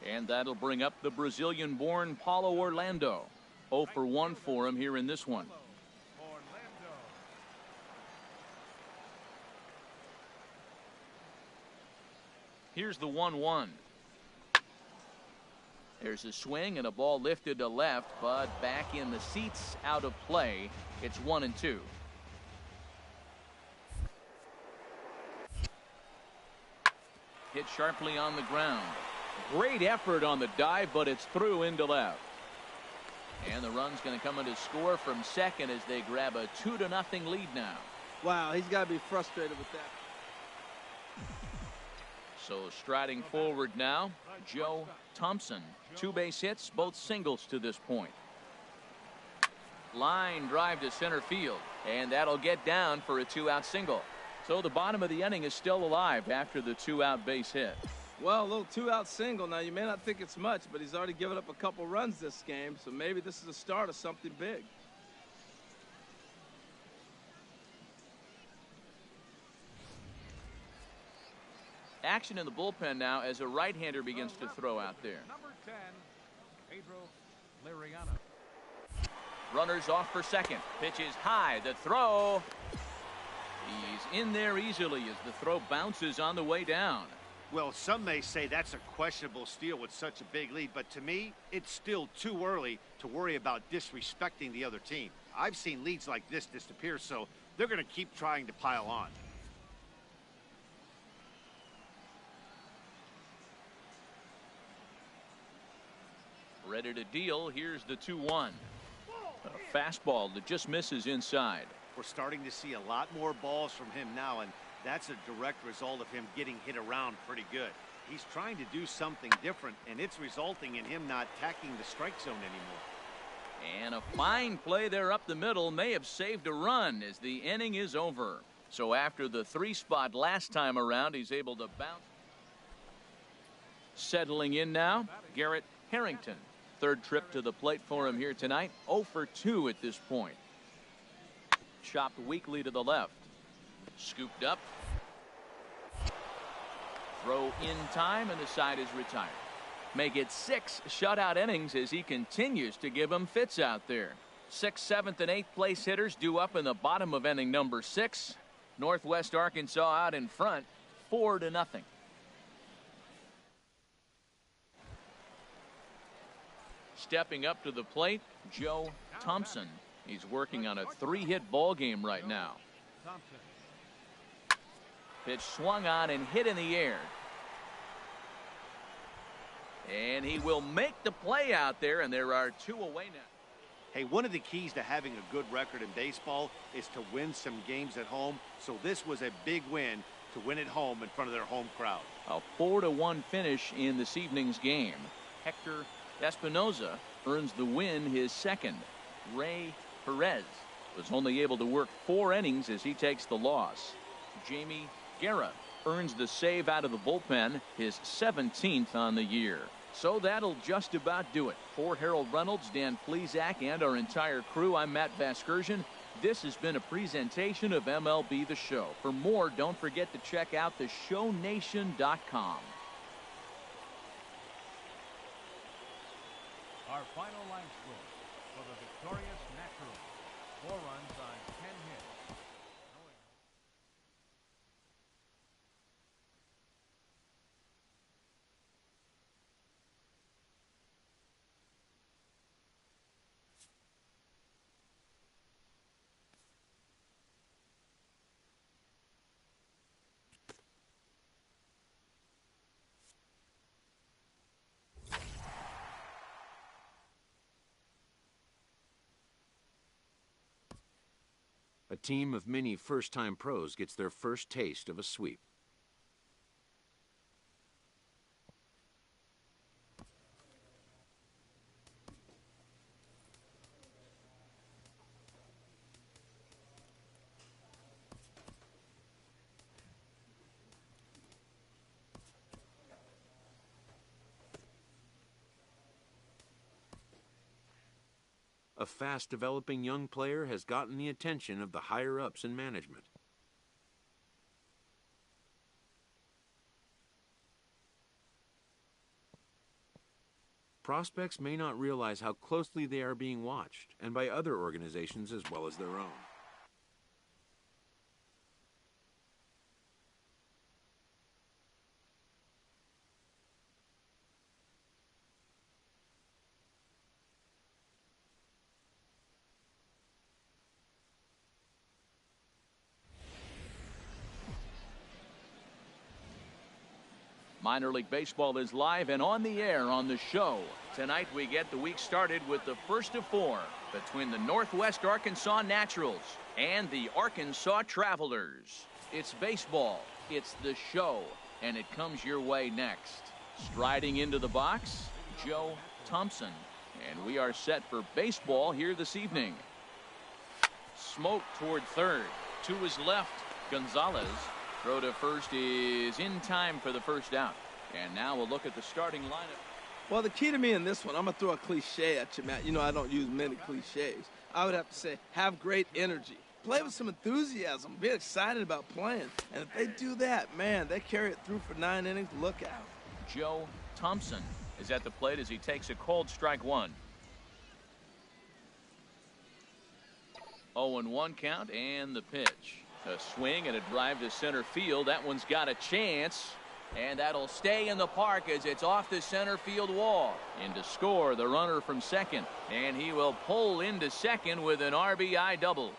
And that'll bring up the Brazilian-born Paulo Orlando. 0 for 1 for him here in this one. Here's the 1-1. There's a swing and a ball lifted to left, but back in the seats, out of play. It's 1-2. Hit sharply on the ground. Great effort on the dive, but it's through into left. And the run's going to come in to score from second as they grab a 2-0 lead now. Wow, he's got to be frustrated with that. So striding forward now, Joe Thompson. 2 base hits, both singles to this point. Line drive to center field, and that'll get down for a 2-out single. So the bottom of the inning is still alive after the 2-out base hit. Well, a little two-out single. Now, you may not think it's much, but he's already given up a couple runs this game, so maybe this is the start of something big. Action in the bullpen now as a right-hander begins to throw out there. Number 10, Pedro Liriano. Runners off for second. Pitch is high. The throw. He's in there easily as the throw bounces on the way down. Well, some may say that's a questionable steal with such a big lead, but to me, it's still too early to worry about disrespecting the other team. I've seen leads like this disappear, so they're going to keep trying to pile on. Ready to deal. Here's the 2-1. A fastball that just misses inside. We're starting to see a lot more balls from him now, and that's a direct result of him getting hit around pretty good. He's trying to do something different, and it's resulting in him not attacking the strike zone anymore. And a fine play there up the middle may have saved a run as the inning is over. So after the 3-spot last time around, he's able to bounce. Settling in now, Garrett Harrington. Third trip to the plate for him here tonight. 0 for 2 at this point. Chopped weakly to the left. Scooped up. Throw in time, and the side is retired. Make it 6 shutout innings as he continues to give them fits out there. 6th, 7th, and 8th place hitters due up in the bottom of inning number 6. Northwest Arkansas out in front, 4-0. Stepping up to the plate, Joe Thompson. He's working on a 3-hit ball game right now. Thompson. Pitch swung on and hit in the air. And he will make the play out there, and there are 2 away now. Hey, one of the keys to having a good record in baseball is to win some games at home. So this was a big win to win at home in front of their home crowd. A 4-1 finish in this evening's game. Hector Espinoza earns the win, his second. Ray Perez was only able to work 4 innings as he takes the loss. Jamie Guerra earns the save out of the bullpen, his 17th on the year. So that'll just about do it. For Harold Reynolds, Dan Plesac, and our entire crew, I'm Matt Vasgersian. This has been a presentation of MLB The Show. For more, don't forget to check out theshownation.com. Our final line score for the victorious Naturals. 4 runs on 10 hits. No errors. A team of many first-time pros gets their first taste of a sweep. A fast-developing young player has gotten the attention of the higher-ups in management. Prospects may not realize how closely they are being watched, and by other organizations as well as their own. Minor League Baseball is live and on the air on the show. Tonight we get the week started with the first of 4 between the Northwest Arkansas Naturals and the Arkansas Travelers. It's baseball, it's the show, and it comes your way next. Striding into the box, Joe Thompson. And we are set for baseball here this evening. Smoke toward third. To his left, Gonzalez. Throw to first is in time for the first out. And now we'll look at the starting lineup. Well, the key to me in this one, I'm going to throw a cliche at you, Matt. You know I don't use many cliches. I would have to say have great energy. Play with some enthusiasm. Be excited about playing. And if they do that, man, they carry it through for 9 innings. Look out. Joe Thompson is at the plate as he takes a cold strike one. 0-1 count and the pitch. A swing and a drive to center field. That one's got a chance. And that'll stay in the park as it's off the center field wall. In to score the runner from second. And he will pull into second with an RBI double.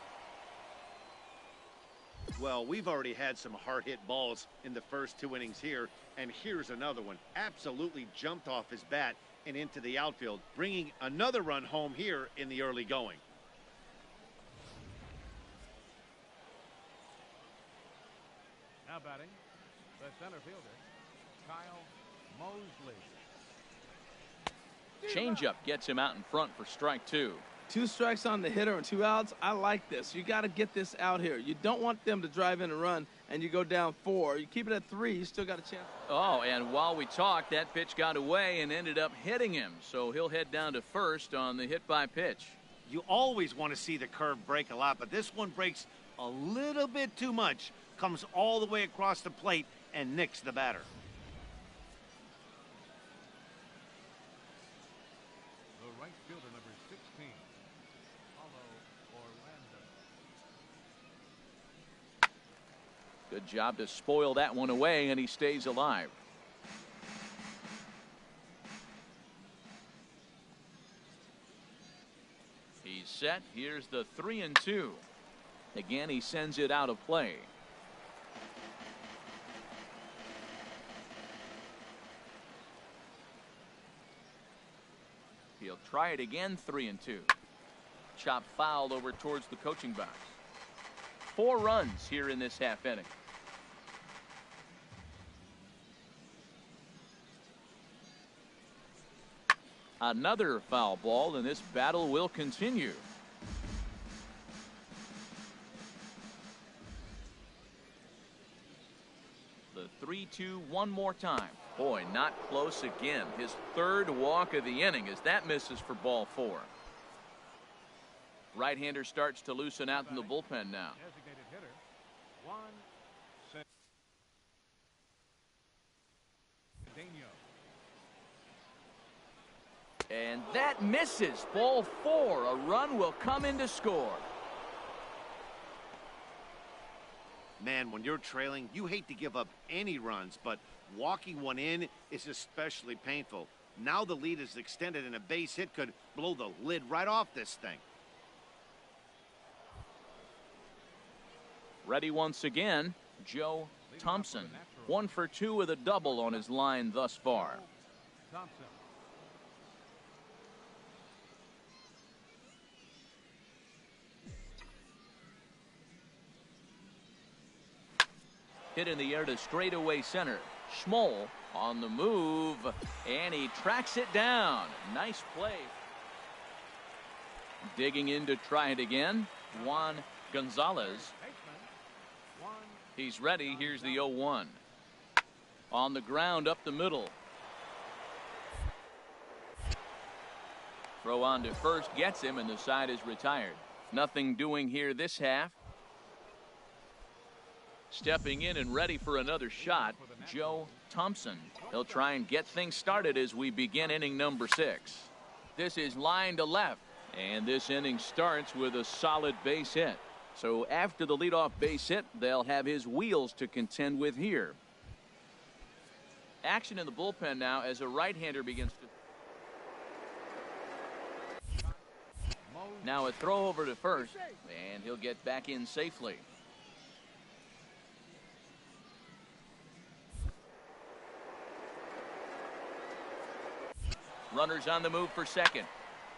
Well, we've already had some hard-hit balls in the first 2 innings here, and here's another one. Absolutely jumped off his bat and into the outfield, bringing another run home here in the early going. Now batting, the center fielder, Kyle Mosley. Changeup gets him out in front for strike 2. 2 strikes on the hitter and 2 outs. I like this. You got to get this out here. You don't want them to drive in a run and you go down 4. You keep it at 3, you still got a chance. Oh, and while we talked, that pitch got away and ended up hitting him. So he'll head down to first on the hit by pitch. You always want to see the curve break a lot, but this one breaks a little bit too much. Comes all the way across the plate and nicks the batter. The right fielder, number 16, Paulo Orlando. Good job to spoil that one away, and he stays alive. He's set. Here's the 3-2. Again, he sends it out of play. He'll try it again. 3-2. Chop fouled over towards the coaching box. 4 runs here in this half inning. Another foul ball, and this battle will continue. The 3-2 one more time. Boy, not close again. His 3rd walk of the inning as that misses for ball 4. Right-hander starts to loosen out in the bullpen now. Designated hitter, 1-6. And that misses. Ball 4. A run will come in to score. Man, when you're trailing, you hate to give up any runs, but walking one in is especially painful. Now the lead is extended and a base hit could blow the lid right off this thing. Ready once again, Joe Thompson. 1 for 2 with a double on his line thus far. Thompson. Hit in the air to straightaway center. Schmoll on the move, and he tracks it down. Nice play. Digging in to try it again, Juan Gonzalez. He's ready. Here's the 0-1. On the ground up the middle. Throw on to first gets him, and the side is retired. Nothing doing here this half. Stepping in and ready for another shot, Joe Thompson. He'll try and get things started as we begin inning number 6. This is line to left, and this inning starts with a solid base hit. So after the leadoff base hit, they'll have his wheels to contend with here. Action in the bullpen now as a right-hander begins to. Now a throw over to first, and he'll get back in safely. Runners on the move for second.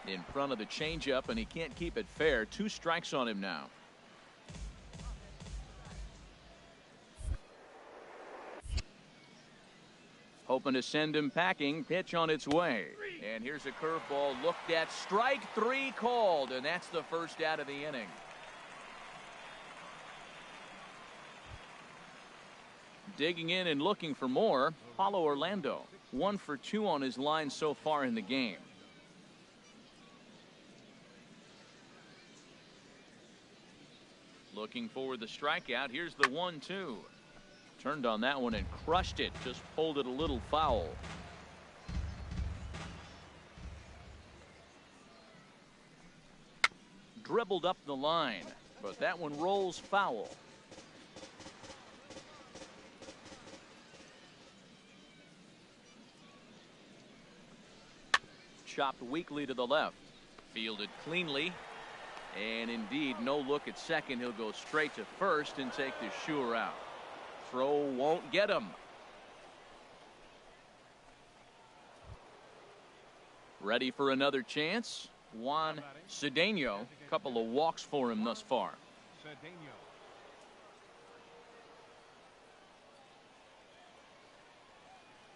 In front of the changeup, and he can't keep it fair. 2 strikes on him now. Hoping to send him packing. Pitch on its way. And here's a curveball looked at. Strike 3 called, and that's the first out of the inning. Digging in and looking for more, Paulo Orlando. 1 for 2 on his line so far in the game. Looking for the strikeout. Here's the 1-2. Turned on that one and crushed it. Just pulled it a little foul. Dribbled up the line, but that one rolls foul. Chopped weakly to the left. Fielded cleanly. And indeed, no look at second. He'll go straight to first and take the sure out. Throw won't get him. Ready for another chance. Juan Cedeno. Couple of walks for him thus far. Cedeno.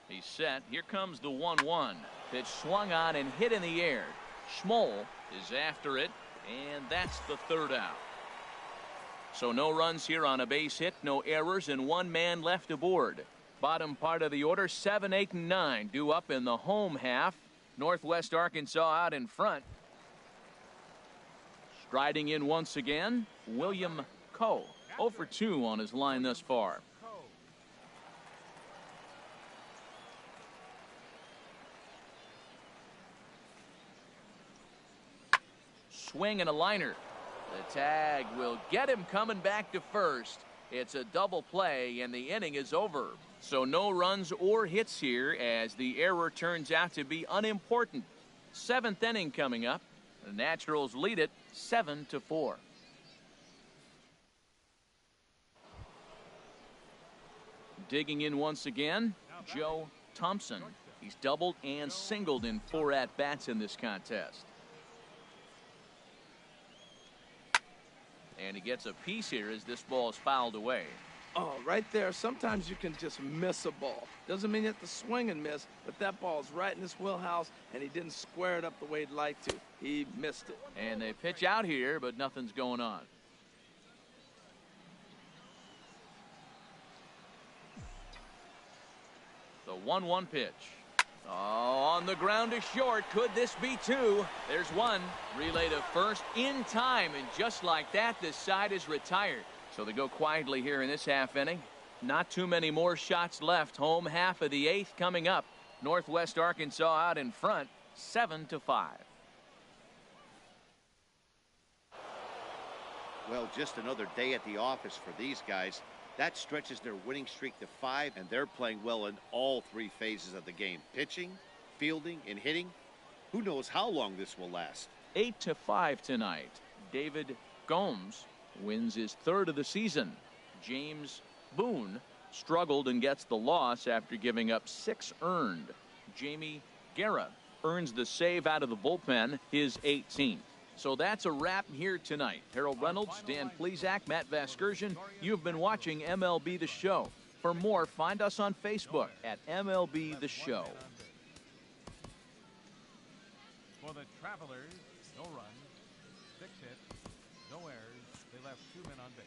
He's set. Here comes the 1-1. Pitch swung on and hit in the air. Schmoll is after it, and that's the third out. So no runs here on a base hit, no errors, and 1 man left aboard. Bottom part of the order, 7, 8, and 9 due up in the home half. Northwest Arkansas out in front. Striding in once again, William Coe. 0 for 2 on his line thus far. Swing and a liner. The tag will get him coming back to first. It's a double play and the inning is over. So no runs or hits here as the error turns out to be unimportant. 7th inning coming up. The Naturals lead it 7-4. Digging in once again, Joe Thompson. He's doubled and singled in 4 at-bats in this contest. And he gets a piece here as this ball is fouled away. Oh, right there. Sometimes you can just miss a ball. Doesn't mean you have to swing and miss, but that ball's right in his wheelhouse, and he didn't square it up the way he'd like to. He missed it. And they pitch out here, but nothing's going on. The 1-1 pitch. Oh, on the ground to short. Could this be 2? There's 1. Relay to first in time, and just like that, this side is retired. So they go quietly here in this half inning. Not too many more shots left. Home half of the 8th coming up. Northwest Arkansas out in front, 7-5. Well, just another day at the office for these guys. That stretches their winning streak to 5, and they're playing well in all 3 phases of the game. Pitching, fielding, and hitting. Who knows how long this will last. 8-5 tonight. David Gomes wins his 3rd of the season. James Boone struggled and gets the loss after giving up 6 earned. Jamie Guerra earns the save out of the bullpen, his 18th. So that's a wrap here tonight. Harold Reynolds, Dan Plesac, Matt Vasgersian. You've been watching MLB The Show. For more, find us on Facebook at MLB The Show. For the Travelers, no runs, 6 hits, no errors. They left 2 men on base.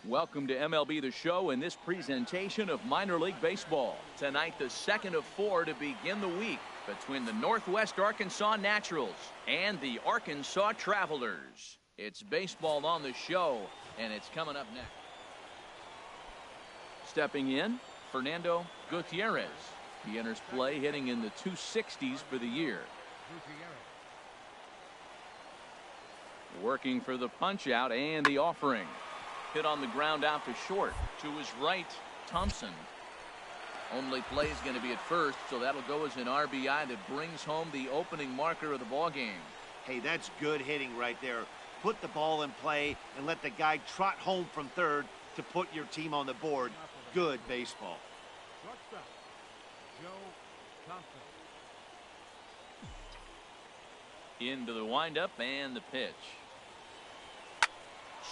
Welcome to MLB The Show in this presentation of minor league baseball. Tonight, the 2nd of 4 to begin the week between the Northwest Arkansas Naturals and the Arkansas Travelers. It's baseball on the show, and it's coming up next. Stepping in, Fernando Gutierrez. He enters play hitting in the 260s for the year. Working for the punch out and the offering. Hit on the ground out to short. To his right, Thompson. Only play is going to be at first, so that'll go as an RBI that brings home the opening marker of the ball game. Hey, that's good hitting right there. Put the ball in play and let the guy trot home from third to put your team on the board. Good baseball. Shortstop, Joe Thompson. Into the windup and the pitch.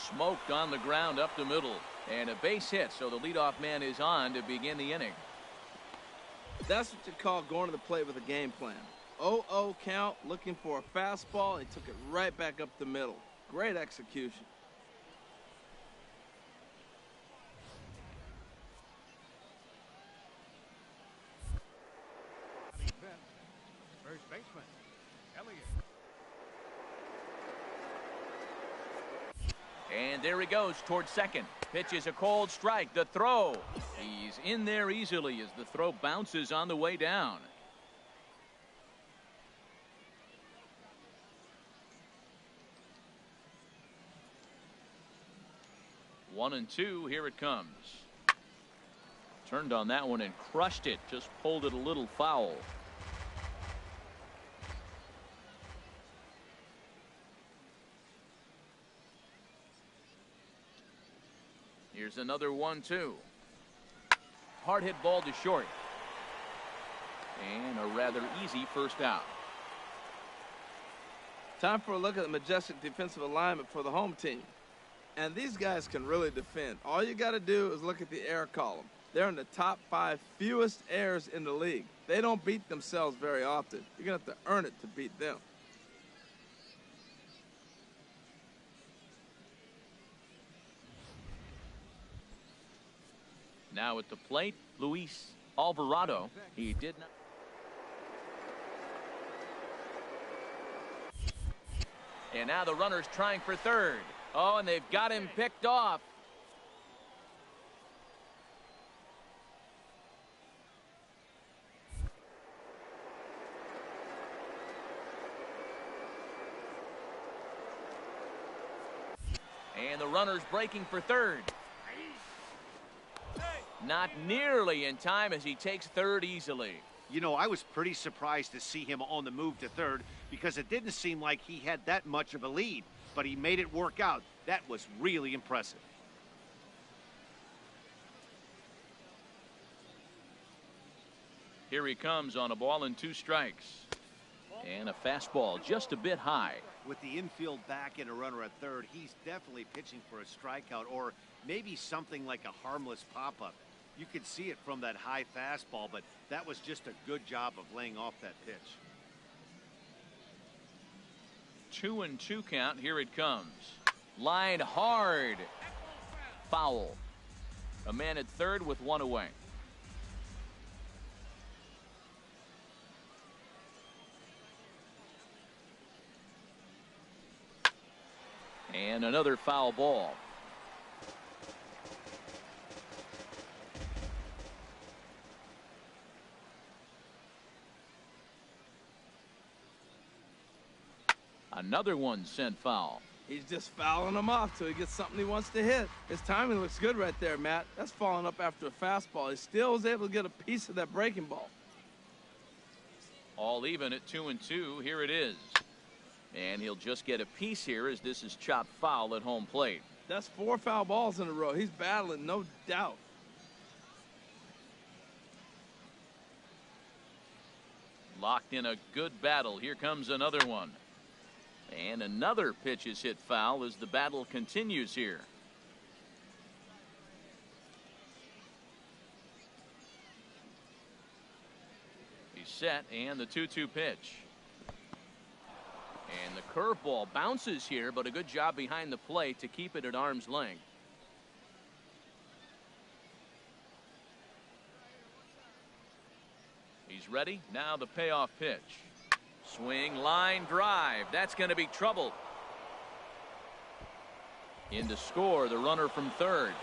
Smoked on the ground up the middle, and a base hit, so the leadoff man is on to begin the inning. That's what you call going to the plate with a game plan. 0-0 count, looking for a fastball. He took it right back up the middle. Great execution. First baseman, Elliott. And there he goes towards second. Pitch is a cold strike. The throw. He's in there easily as the throw bounces on the way down. One and two. Here it comes. Turned on that one and crushed it. Just pulled it a little foul. Here's another 1-2. Hard hit ball to short. And a rather easy first out. Time for a look at the majestic defensive alignment for the home team. And these guys can really defend. All you got to do is look at the error column. They're in the top 5 fewest errors in the league. They don't beat themselves very often. You're going to have to earn it to beat them. Now at the plate, Luis Alvarado. He did not. And now the runner's trying for third. Oh, and they've got him picked off. And the runner's breaking for third. Not nearly in time as he takes third easily. You know, I was pretty surprised to see him on the move to third because it didn't seem like he had that much of a lead, but he made it work out. That was really impressive. Here he comes on a ball and 2 strikes. And a fastball just a bit high. With the infield back and a runner at third, he's definitely pitching for a strikeout or maybe something like a harmless pop-up. You could see it from that high fastball, but that was just a good job of laying off that pitch. 2-2 count. Here it comes. Line hard. Foul. A man at third with 1 away. And another foul ball. Another one sent foul. He's just fouling them off till he gets something he wants to hit. His timing looks good right there, Matt. That's falling up after a fastball. He still was able to get a piece of that breaking ball. All even at 2-2. Here it is. And he'll just get a piece here as this is chopped foul at home plate. That's 4 foul balls in a row. He's battling, no doubt. Locked in a good battle. Here comes another one. And another pitch is hit foul as the battle continues here. He's set, and the 2-2 pitch. And the curveball bounces here, but a good job behind the plate to keep it at arm's length. He's ready. Now the payoff pitch. Swing, line drive. That's going to be trouble. In to score the runner from third.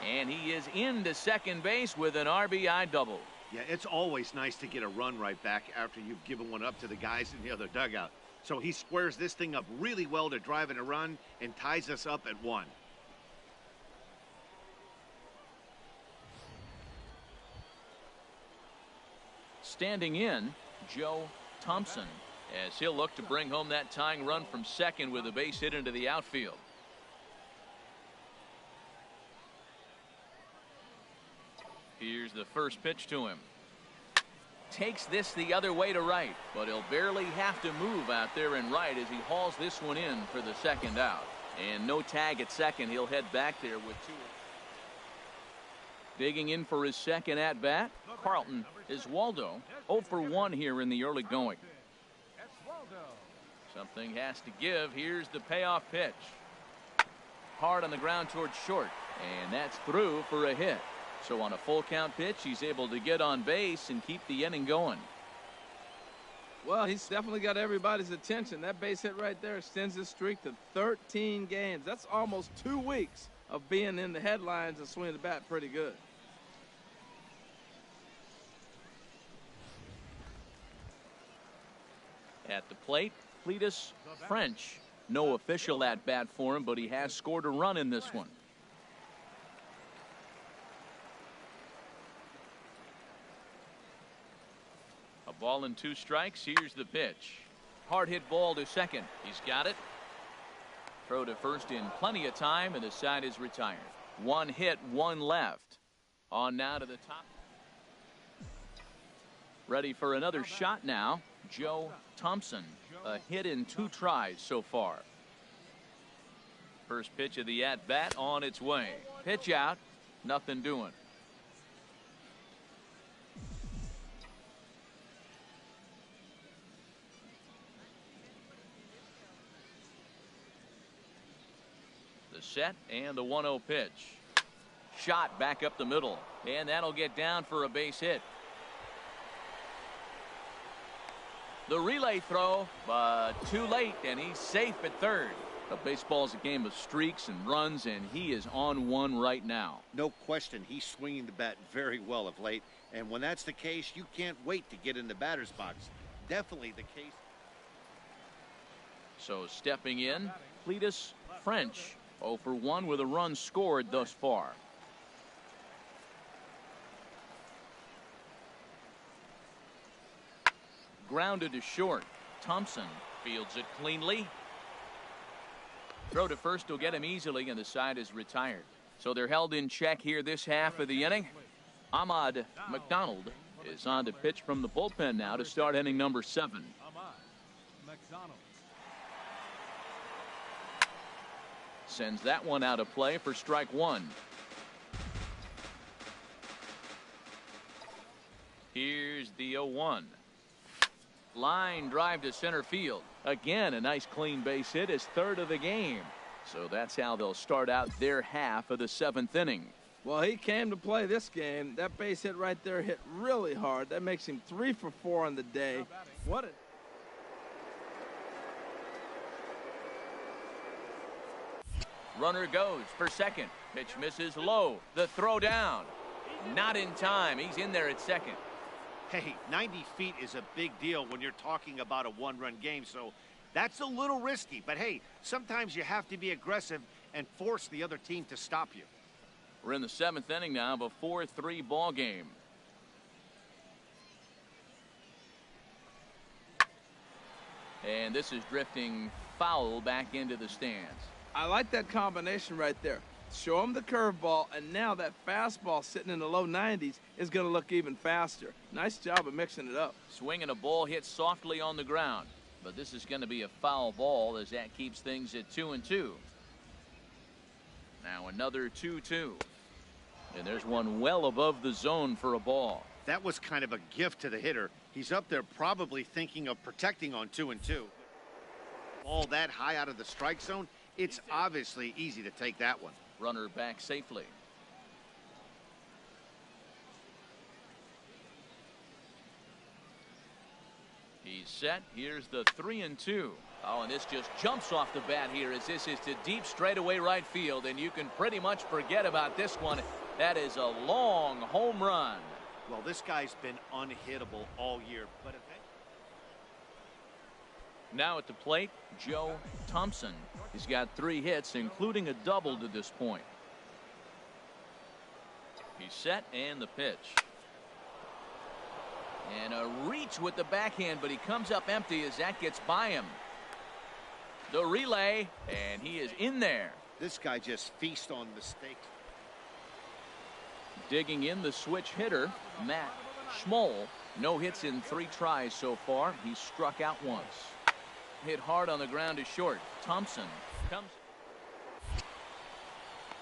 And he is into second base with an RBI double. Yeah, it's always nice to get a run right back after you've given one up to the guys in the other dugout. So he squares this thing up really well to drive in a run and ties us up at 1. Standing in, Joe Thompson, as he'll look to bring home that tying run from second with a base hit into the outfield. Here's the first pitch to him. Takes this the other way to right, but he'll barely have to move out there in right as he hauls this one in for the second out. And no tag at second. He'll head back there with 2. Digging in for his second at bat, Carlton Iswaldo, 0 for 1 here in the early going. Something has to give. Here's the payoff pitch. Hard on the ground towards short, and that's through for a hit. So on a full count pitch, he's able to get on base and keep the inning going. Well, he's definitely got everybody's attention. That base hit right there extends his streak to 13 games. That's almost 2 weeks of being in the headlines and swinging the bat pretty good. At the plate, Cletus French. No official at bat for him, but he has scored a run in this one. A ball and 2 strikes. Here's the pitch. Hard hit ball to second. He's got it. Throw to first in plenty of time, and the side is retired. 1 hit, 1 left. On now to the top. Ready for another shot now. Joe Thompson. A hit in 2 tries so far. First pitch of the at-bat on its way. Pitch out. Nothing doing. The set and the 1-0 pitch. Shot back up the middle. And that'll get down for a base hit. The relay throw, but too late, and he's safe at third. But baseball's a game of streaks and runs, and he is on one right now. No question, he's swinging the bat very well of late. And when that's the case, you can't wait to get in the batter's box. Definitely the case. So stepping in, Cletus French. 0 for 1 with a run scored thus far. Grounded to short. Thompson fields it cleanly. Throw to first will get him easily, and the side is retired. So they're held in check here this half of the inning. Ahmad McDonald is on to pitch from the bullpen now to start inning number 7. Ahmad McDonald. Sends that one out of play for strike 1. Here's the 0-1. Line drive to center field. Again, a nice clean base hit, his 3rd of the game. So that's how they'll start out their half of the 7th inning. Well, he came to play this game. That base hit right there hit really hard. That makes him 3 for 4 on the day. What a... Runner goes for second. Pitch misses low. The throw down. Not in time. He's in there at second. Hey, 90 feet is a big deal when you're talking about a 1-run game, so that's a little risky. But hey, sometimes you have to be aggressive and force the other team to stop you. We're in the 7th inning now of a 4-3 ball game. And this is drifting foul back into the stands. I like that combination right there. Show him the curveball, and now that fastball sitting in the low 90s is going to look even faster. Nice job of mixing it up. Swinging a ball hit softly on the ground. But this is going to be a foul ball as that keeps things at 2-2. Now another 2-2. And there's one well above the zone for a ball. That was kind of a gift to the hitter. He's up there probably thinking of protecting on 2-2. All that high out of the strike zone, it's obviously easy to take that one. Runner back safely. He's set. Here's the 3-2. Oh, and this just jumps off the bat here as this is to deep straightaway right field, and you can pretty much forget about this one. That is a long home run. Well, this guy's been unhittable all year, but now at the plate, Joe Thompson. He's got 3 hits, including a double to this point. He's set, and the pitch. And a reach with the backhand, but he comes up empty as that gets by him. The relay, and he is in there. This guy just feasts on mistakes. Digging in the switch hitter, Matt Schmoll. No hits in 3 tries so far. He's struck out once. Hit hard on the ground to short. Thompson comes.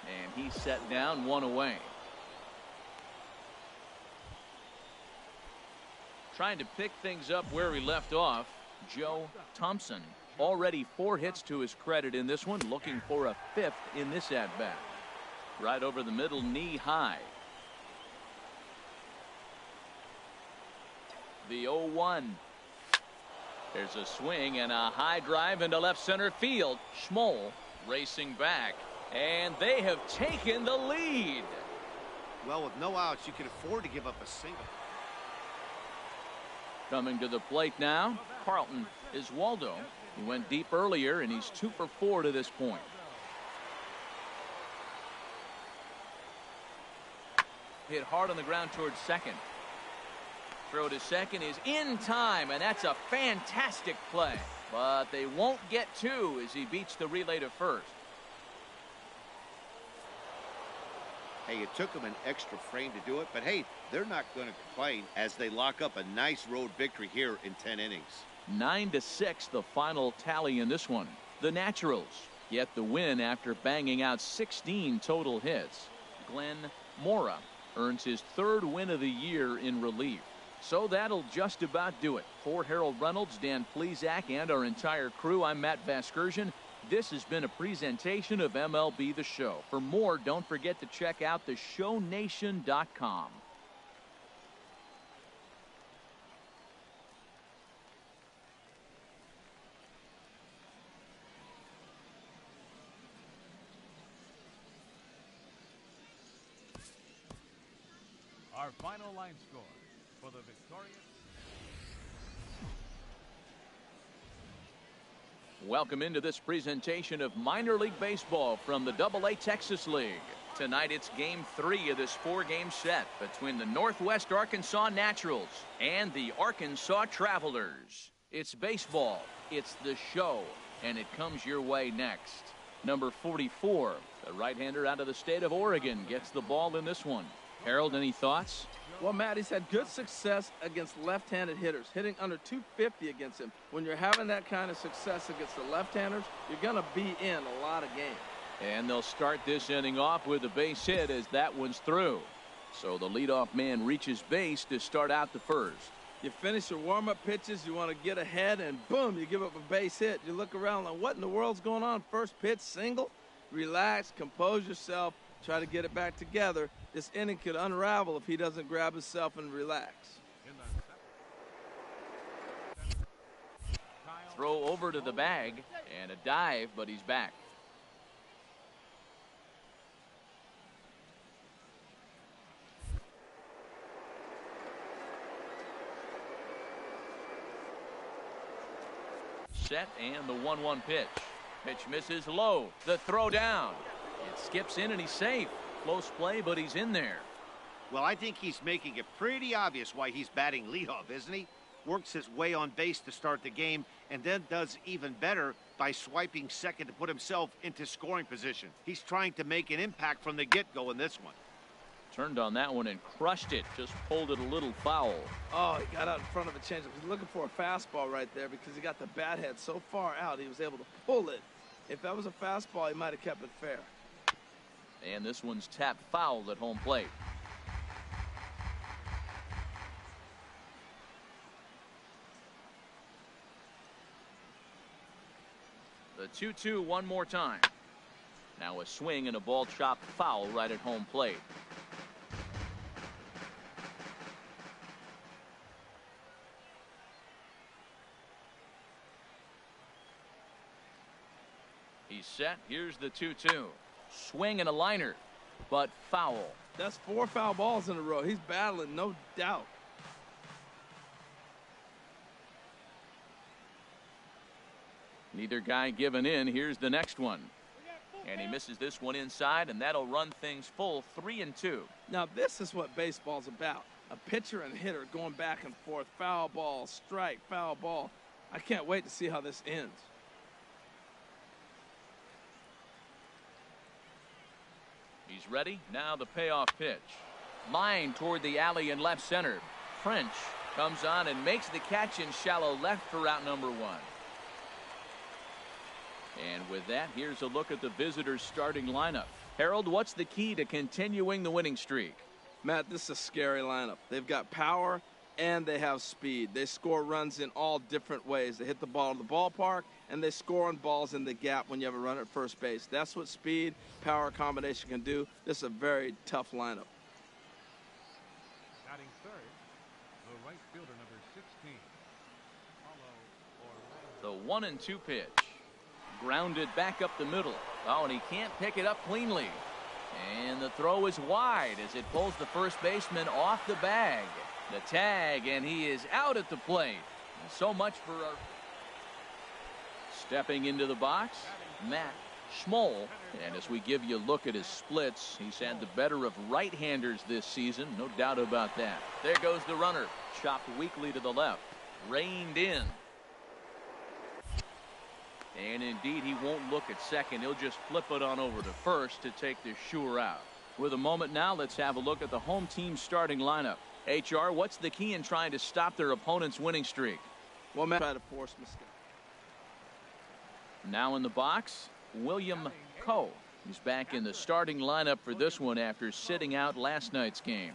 And he's set down, 1 away. Trying to pick things up where he left off, Joe Thompson. Already 4 hits to his credit in this one, looking for a 5th in this at-bat. Right over the middle, knee high. The 0-1. There's a swing and a high drive into left center field. Schmoll racing back, and they have taken the lead. Well, with no outs, you can afford to give up a single. Coming to the plate now, Carlton is Waldo. He went deep earlier, and he's 2 for 4 to this point. Hit hard on the ground towards second. Throw to second is in time, and that's a fantastic play. But they won't get 2 as he beats the relay to first. Hey, it took them an extra frame to do it, but hey, they're not going to complain as they lock up a nice road victory here in 10 innings. 9-6 the final tally in this one. The Naturals get the win after banging out 16 total hits. Glenn Mora earns his 3rd win of the year in relief. So that'll just about do it. For Harold Reynolds, Dan Plesac, and our entire crew, I'm Matt Vasgersian. This has been a presentation of MLB The Show. For more, don't forget to check out theshownation.com. Our final line score for the victorious. Welcome into this presentation of minor league baseball from the AA Texas League. Tonight it's game 3 of this 4-game set between the Northwest Arkansas Naturals and the Arkansas Travelers. It's baseball, it's the show, and it comes your way next. Number 44, the right-hander out of the state of Oregon, gets the ball in this one. Harold, any thoughts? Well, Matt, he's had good success against left-handed hitters, hitting under 250 against him. When you're having that kind of success against the left-handers, you're going to be in a lot of games. And they'll start this inning off with a base hit as that one's through. So the leadoff man reaches base to start out the first. You finish your warm-up pitches, you want to get ahead, and boom, you give up a base hit. You look around like, what in the world's going on? First pitch, single? Relax, compose yourself, try to get it back together. This inning could unravel if he doesn't grab himself and relax. Throw over to the bag and a dive, but he's back. Set and the 1-1 pitch. Pitch misses low. The throw down. It skips in and he's safe. Close play, but he's in there. Well, I think he's making it pretty obvious why he's batting leadoff, isn't he? Works his way on base to start the game and then does even better by swiping second to put himself into scoring position. He's trying to make an impact from the get-go in this one. Turned on that one and crushed it. Just pulled it a little foul. Oh, he got out in front of a changeup. He's looking for a fastball right there because he got the bat head so far out he was able to pull it. If that was a fastball, he might have kept it fair. And this one's tapped foul at home plate. The 2-2 one more time. Now a swing and a ball chopped foul right at home plate. He's set. Here's the 2-2. Swing and a liner, but foul. That's 4 foul balls in a row. He's battling, no doubt. Neither guy giving in. Here's the next one. And he misses this one inside, and that'll run things full 3-2. Now, this is what baseball's about. A pitcher and hitter going back and forth. Foul ball, strike, foul ball. I can't wait to see how this ends. He's ready. Now the payoff pitch. Line toward the alley in left center. French comes on and makes the catch in shallow left for out number 1. And with that, here's a look at the visitors' starting lineup. Harold, what's the key to continuing the winning streak? Matt, this is a scary lineup. They've got power, and they have speed. They score runs in all different ways. They hit the ball in the ballpark, and they score on balls in the gap when you have a runner at first base. That's what speed, power combination can do. This is a very tough lineup. Batting third, the right fielder, number 16. Paulo Orlando. The 1-2 pitch. Grounded back up the middle. Oh, and he can't pick it up cleanly. And the throw is wide as it pulls the first baseman off the bag. The tag, and he is out at the plate. So much for stepping into the box, Matt Schmoll. And as we give you a look at his splits, he's had the better of right-handers this season, no doubt about that. There goes the runner, chopped weakly to the left, reined in. And indeed, he won't look at second. He'll just flip it on over to first to take the sure out. With a moment now, let's have a look at the home team starting lineup. HR, what's the key in trying to stop their opponent's winning streak? Well, Matt, try to force mistake. Now in the box, William Coe. He's back in the starting lineup for this one after sitting out last night's game.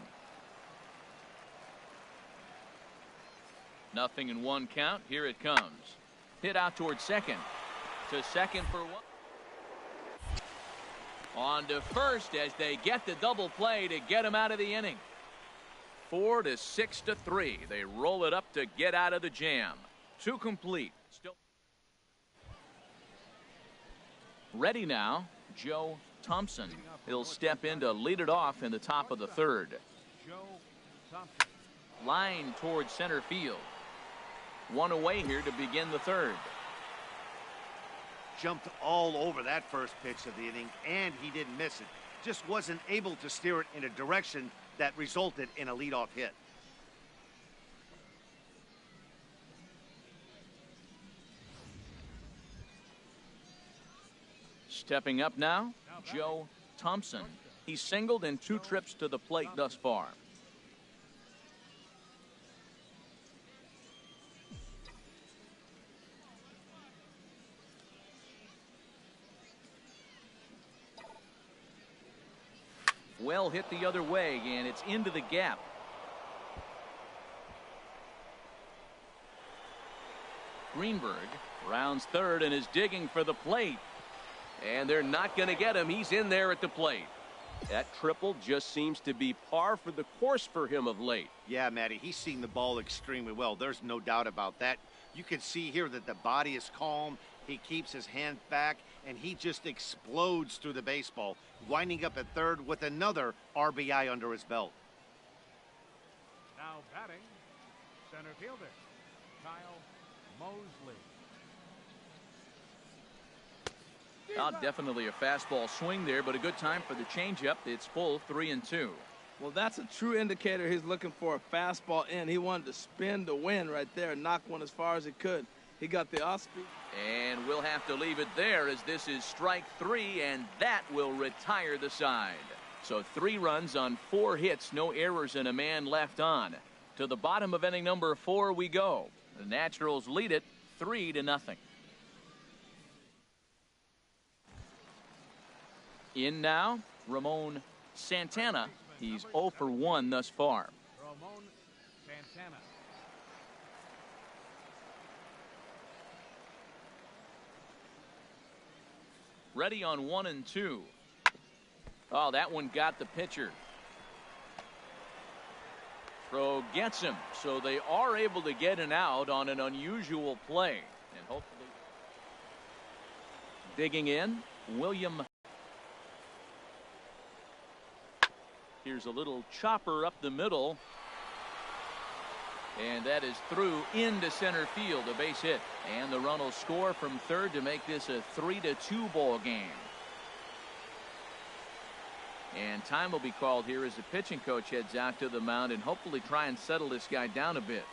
0-1 count. Here it comes. Hit out towards second. To second for one. On to first as they get the double play to get him out of the inning. 4 to 6 to 3. They roll it up to get out of the jam. 2 complete. Still ready now, Joe Thompson. He'll step in to lead it off in the top of the third. Joe Thompson. Line towards center field. One away here to begin the third. Jumped all over that first pitch of the inning, and he didn't miss it. Just wasn't able to steer it in a direction that resulted in a leadoff hit. Stepping up now, Joe Thompson. He's singled in 2 trips to the plate thus far. Well hit the other way, and it's into the gap. Greenberg rounds third and is digging for the plate. And they're not going to get him. He's in there at the plate. That triple just seems to be par for the course for him of late. Yeah, Matty, he's seeing the ball extremely well. There's no doubt about that. You can see here that the body is calm. He keeps his hand back, and he just explodes through the baseball, winding up at third with another RBI under his belt. Now batting, center fielder, Kyle Mosley. Definitely a fastball swing there, but a good time for the changeup. It's full 3-2. Well, that's a true indicator. He's looking for a fastball in. He wanted to spin the wind right there and knock one as far as he could. He got the off speed. And we'll have to leave it there as this is strike 3, and that will retire the side. So 3 runs on 4 hits, no errors, and a man left on. To the bottom of inning number 4 we go. The Naturals lead it 3-0. In now, Ramon Santana. He's 0 for 1 thus far. Ramon Santana. Ready on 1 and 2. Oh, that one got the pitcher. Throw gets him, so they are able to get an out on an unusual play. And hopefully digging in, William. Here's a little chopper up the middle. And that is through into center field, a base hit. And the run will score from third to make this a 3-2 ball game. And time will be called here as the pitching coach heads out to the mound and hopefully try and settle this guy down a bit.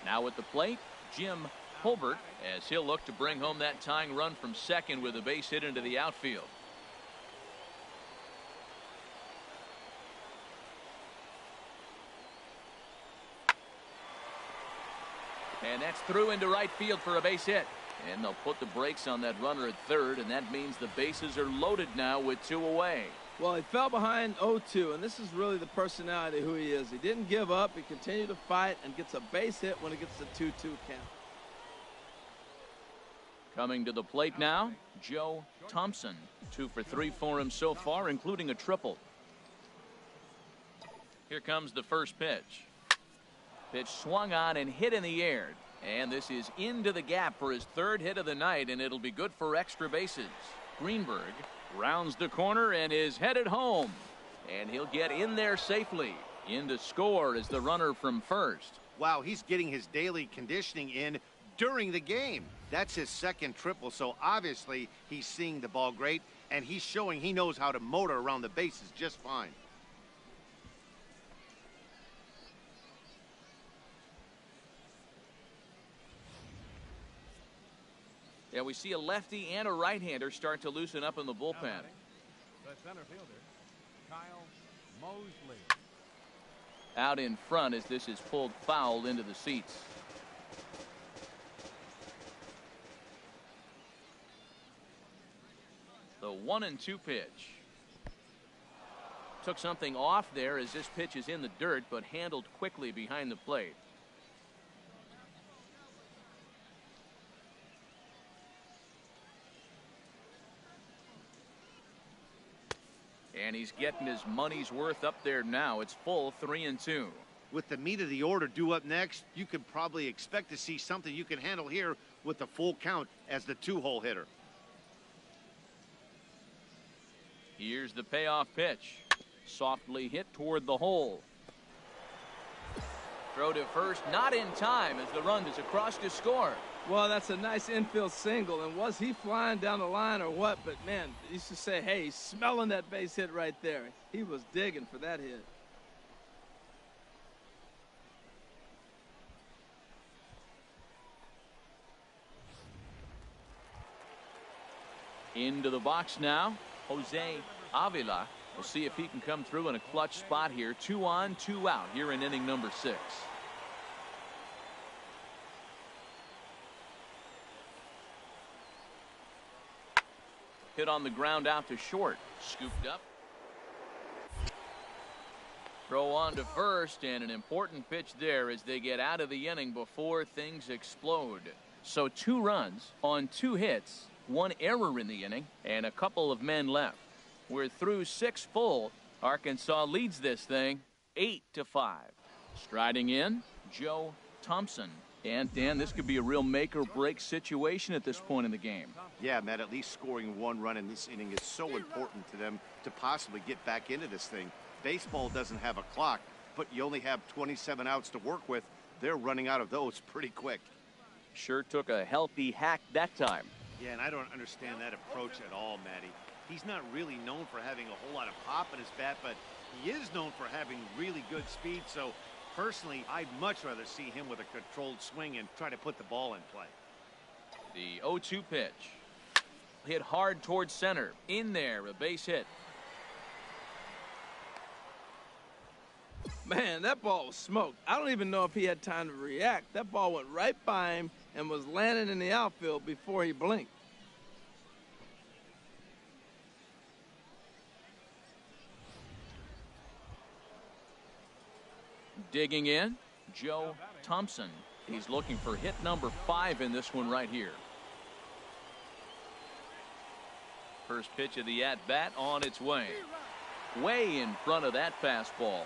Now at the plate, Jim Hulbert, as he'll look to bring home that tying run from second with a base hit into the outfield. And that's through into right field for a base hit. And they'll put the brakes on that runner at third, and that means the bases are loaded now with 2 away. Well, he fell behind 0-2, and this is really the personality who he is. He didn't give up. He continued to fight and gets a base hit when it gets the 2-2 count. Coming to the plate now, Joe Thompson. 2 for 3 for him so far, including a triple. Here comes the first pitch. Pitch swung on and hit in the air. And this is into the gap for his 3rd hit of the night, and it'll be good for extra bases. Greenberg rounds the corner and is headed home. And he'll get in there safely. In to score is the runner from first. Wow, he's getting his daily conditioning in during the game. That's his 2nd triple, so obviously he's seeing the ball great, and he's showing he knows how to motor around the bases just fine. Yeah, we see a lefty and a right-hander start to loosen up in the bullpen. The center fielder, Kyle Mosley. Out in front as this is pulled foul into the seats. The 1-2 pitch. Took something off there as this pitch is in the dirt, but handled quickly behind the plate. And he's getting his money's worth up there now. It's full 3-2. With the meat of the order due up next, you could probably expect to see something you can handle here with the full count as the 2-hole hitter. Here's the payoff pitch. Softly hit toward the hole. Throw to first, not in time as the run is across to score. Well, that's a nice infield single, and was he flying down the line or what? But, man, he used to say, hey, he's smelling that base hit right there. He was digging for that hit. Into the box now, Jose Avila. We'll see if he can come through in a clutch spot here. 2 on, 2 out here in inning number 6. Hit on the ground out to short. Scooped up. Throw on to first, and an important pitch there as they get out of the inning before things explode. So 2 runs on 2 hits, 1 error in the inning, and a couple of men left. We're through 6 full. Arkansas leads this thing 8-5. Striding in, Joe Thompson. And, Dan, this could be a real make-or-break situation at this point in the game. Yeah, Matt, at least scoring 1 run in this inning is so important to them to possibly get back into this thing. Baseball doesn't have a clock, but you only have 27 outs to work with. They're running out of those pretty quick. Sure took a healthy hack that time. Yeah, and I don't understand that approach at all, Matty. He's not really known for having a whole lot of pop in his bat, but he is known for having really good speed, so personally, I'd much rather see him with a controlled swing and try to put the ball in play. The 0-2 pitch. Hit hard towards center. In there, a base hit. Man, that ball was smoked. I don't even know if he had time to react. That ball went right by him and was landing in the outfield before he blinked. Digging in, Joe Thompson. He's looking for hit number 5 in this one right here. First pitch of the at-bat on its way. Way in front of that fastball.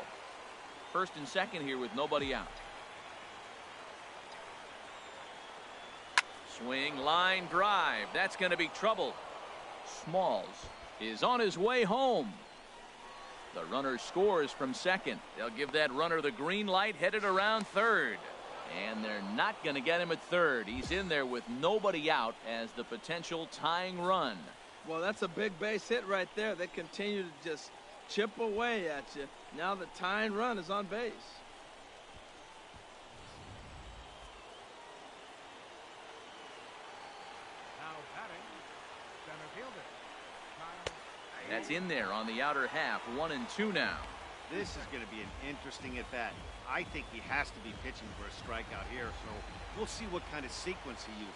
First and second here with nobody out. Swing, line drive. That's going to be trouble. Smalls is on his way home. The runner scores from second. They'll give that runner the green light, headed around third. And they're not going to get him at third. He's in there with nobody out as the potential tying run. Well, that's a big base hit right there. They continue to just chip away at you. Now the tying run is on base. Now batting, center fielder, Kyle. That's in there on the outer half. 1-2 now. This is going to be an interesting at-bat. I think he has to be pitching for a strikeout here, so we'll see what kind of sequence he uses.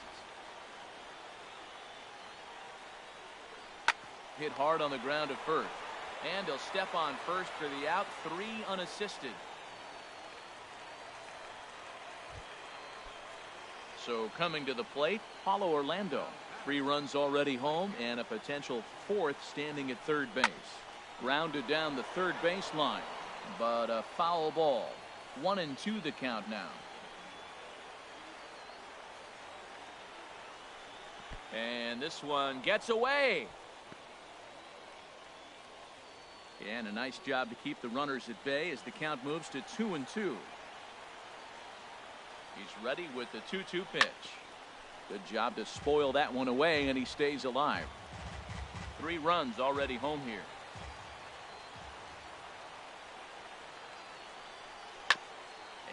hit hard on the ground at first. And he'll step on first for the out, 3 unassisted. So coming to the plate, Paulo Orlando. 3 runs already home and a potential 4th standing at third base. Grounded down the third baseline, but a foul ball. 1-2 the count now. And this one gets away. And a nice job to keep the runners at bay as the count moves to 2-2. He's ready with the 2-2 pitch. Good job to spoil that one away, and he stays alive. 3 runs already home here.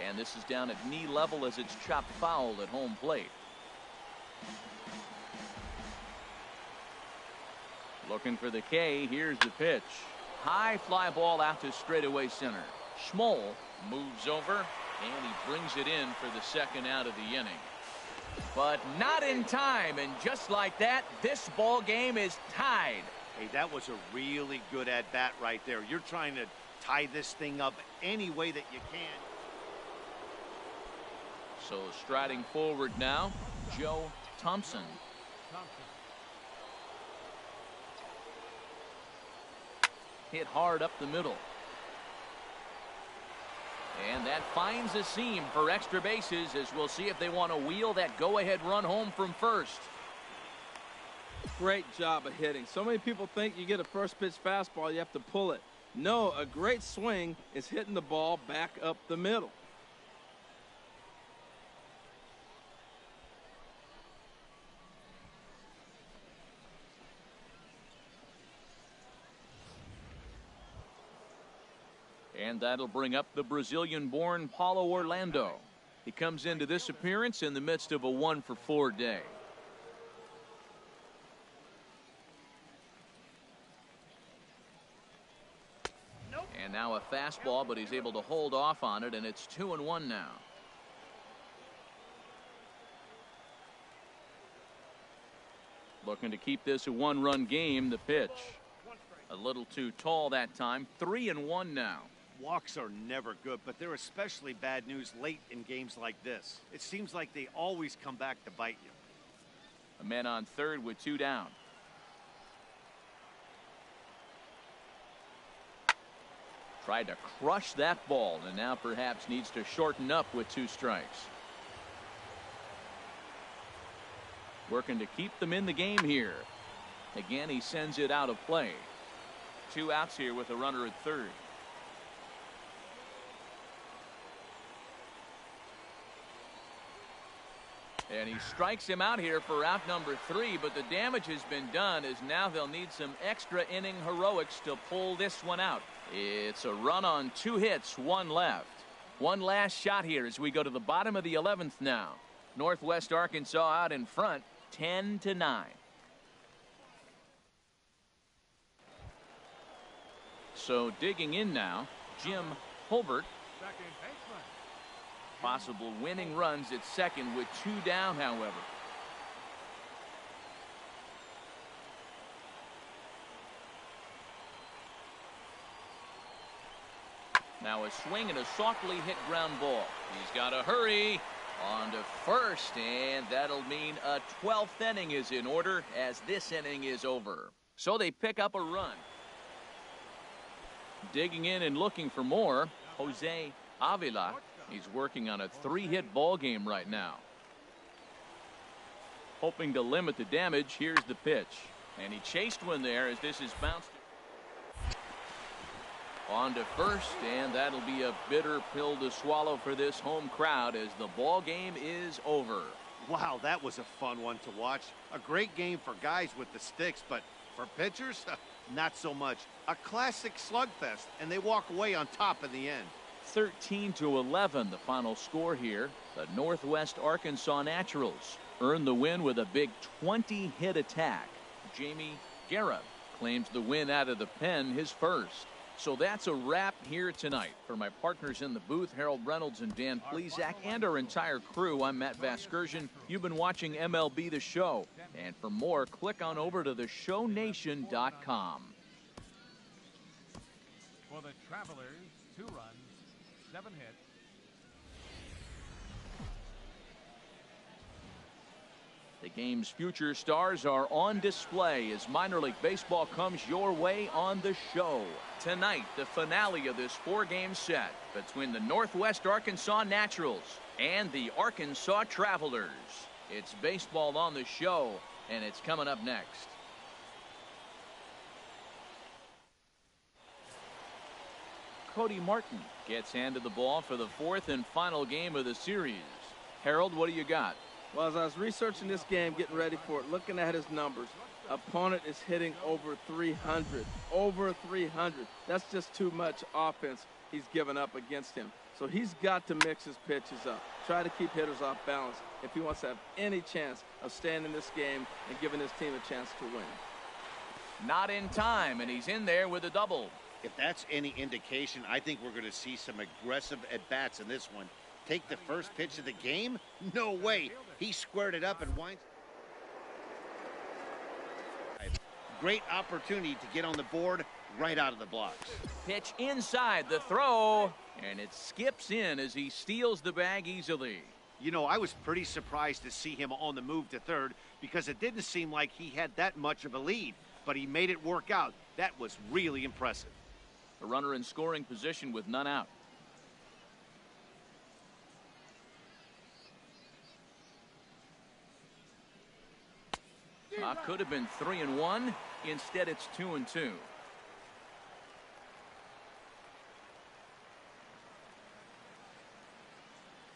And this is down at knee level as it's chopped foul at home plate. Looking for the K. Here's the pitch. High fly ball out to straightaway center. Schmoll moves over, and he brings it in for the second out of the inning. But not in time, and just like that, this ball game is tied. Hey, that was a really good at-bat right there. You're trying to tie this thing up any way that you can. So striding forward now, Joe Thompson. Hit hard up the middle. And that finds a seam for extra bases, as we'll see if they want to wheel that go-ahead run home from first. Great job of hitting. So many people think you get a first pitch fastball, you have to pull it. No, a great swing is hitting the ball back up the middle. And that'll bring up the Brazilian-born Paulo Orlando. He comes into this appearance in the midst of a 1-for-4 day. And now a fastball, but he's able to hold off on it, and it's 2-1 now. Looking to keep this a 1-run game. The pitch. A little too tall that time. 3-1 now. Walks are never good, but they're especially bad news late in games like this. It seems like they always come back to bite you. A man on third with 2 down. Tried to crush that ball, and now perhaps needs to shorten up with 2 strikes. Working to keep them in the game here. Again, he sends it out of play. 2 outs here with a runner at third. And he strikes him out here for out number 3, but the damage has been done, as now they'll need some extra inning heroics to pull this one out. It's a run on 2 hits, 1 left. One last shot here as we go to the bottom of the 11th now. Northwest Arkansas out in front, 10-9. So digging in now, Jim Holbert. Second baseman. Possible winning runs at second with 2 down, however. Now a swing and a softly hit ground ball. He's got to hurry on to first, and that'll mean a 12th inning is in order as this inning is over. So they pick up a run. Digging in and looking for more, Jose Avila. He's working on a 3-hit ball game right now. Hoping to limit the damage. Here's the pitch. And he chased one there as this is bounced on to first, and that'll be a bitter pill to swallow for this home crowd as the ball game is over. Wow, that was a fun one to watch. A great game for guys with the sticks, but for pitchers, not so much. A classic slugfest, and they walk away on top in the end. 13-11 the final score here. The Northwest Arkansas Naturals earn the win with a big 20-hit attack. Jamie Garrett claims the win out of the pen, his first. So that's a wrap here tonight. For my partners in the booth, Harold Reynolds and Dan Plesac, and our entire crew, I'm Matt Vasgersian. You've been watching MLB The Show. And for more, click on over to theshownation.com. For the Travelers, 2 runs, 7 hits. The game's future stars are on display as minor league baseball comes your way on the show. Tonight, the finale of this 4-game set between the Northwest Arkansas Naturals and the Arkansas Travelers. It's baseball on the show, and it's coming up next. Cody Martin gets handed the ball for the 4th and final game of the series. Harold, what do you got? Well, as I was researching this game, getting ready for it, looking at his numbers, opponent is hitting over 300. Over 300. That's just too much offense he's given up against him. So he's got to mix his pitches up, try to keep hitters off balance if he wants to have any chance of staying in this game and giving his team a chance to win. Not in time, and he's in there with a double. If that's any indication, I think we're going to see some aggressive at-bats in this one. Take the first pitch of the game? No way. He squared it up and winds. Great opportunity to get on the board right out of the blocks. Pitch inside the throw, and it skips in as he steals the bag easily. You know, I was pretty surprised to see him on the move to third because it didn't seem like he had that much of a lead, but he made it work out. That was really impressive. A runner in scoring position with none out. Could have been 3-1. Instead, it's 2-2.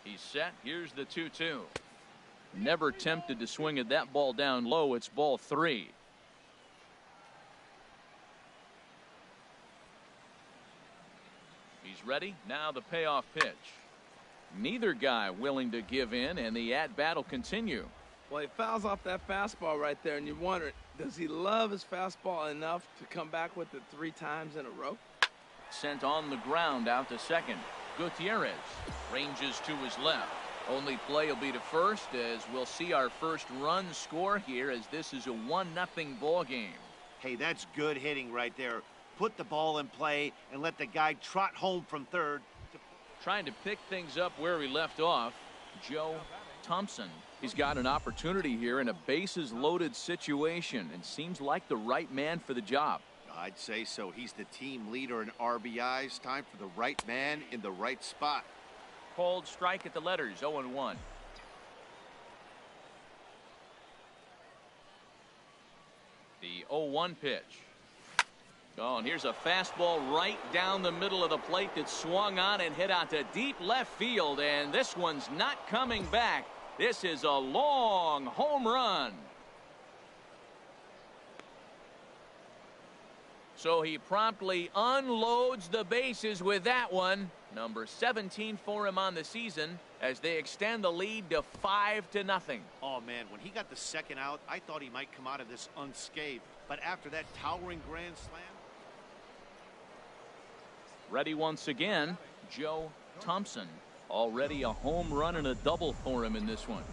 He's set. Here's the 2-2. Never tempted to swing at that ball down low. It's ball 3. He's ready. Now the payoff pitch. Neither guy willing to give in, and the at-bat will continue. Well, he fouls off that fastball right there, and you wonder, does he love his fastball enough to come back with it 3 times in a row? Sent on the ground out to second. Gutierrez ranges to his left. Only play will be to first, as we'll see our first run score here, as this is a 1-0 ball game. Hey, that's good hitting right there. Put the ball in play and let the guy trot home from third. Trying to pick things up where we left off, Joe Thompson. He's got an opportunity here in a bases-loaded situation and seems like the right man for the job. I'd say so. He's the team leader in RBIs. Time for the right man in the right spot. Called strike at the letters, 0-1. The 0-1 pitch. Oh, and here's a fastball right down the middle of the plate that swung on and hit out to deep left field, and this one's not coming back. This is a long home run. So he promptly unloads the bases with that one. Number 17 for him on the season as they extend the lead to 5-0. Oh, man, when he got the second out, I thought he might come out of this unscathed. But after that towering grand slam. Ready once again, Joe Thompson. Already a home run and a double for him in this one.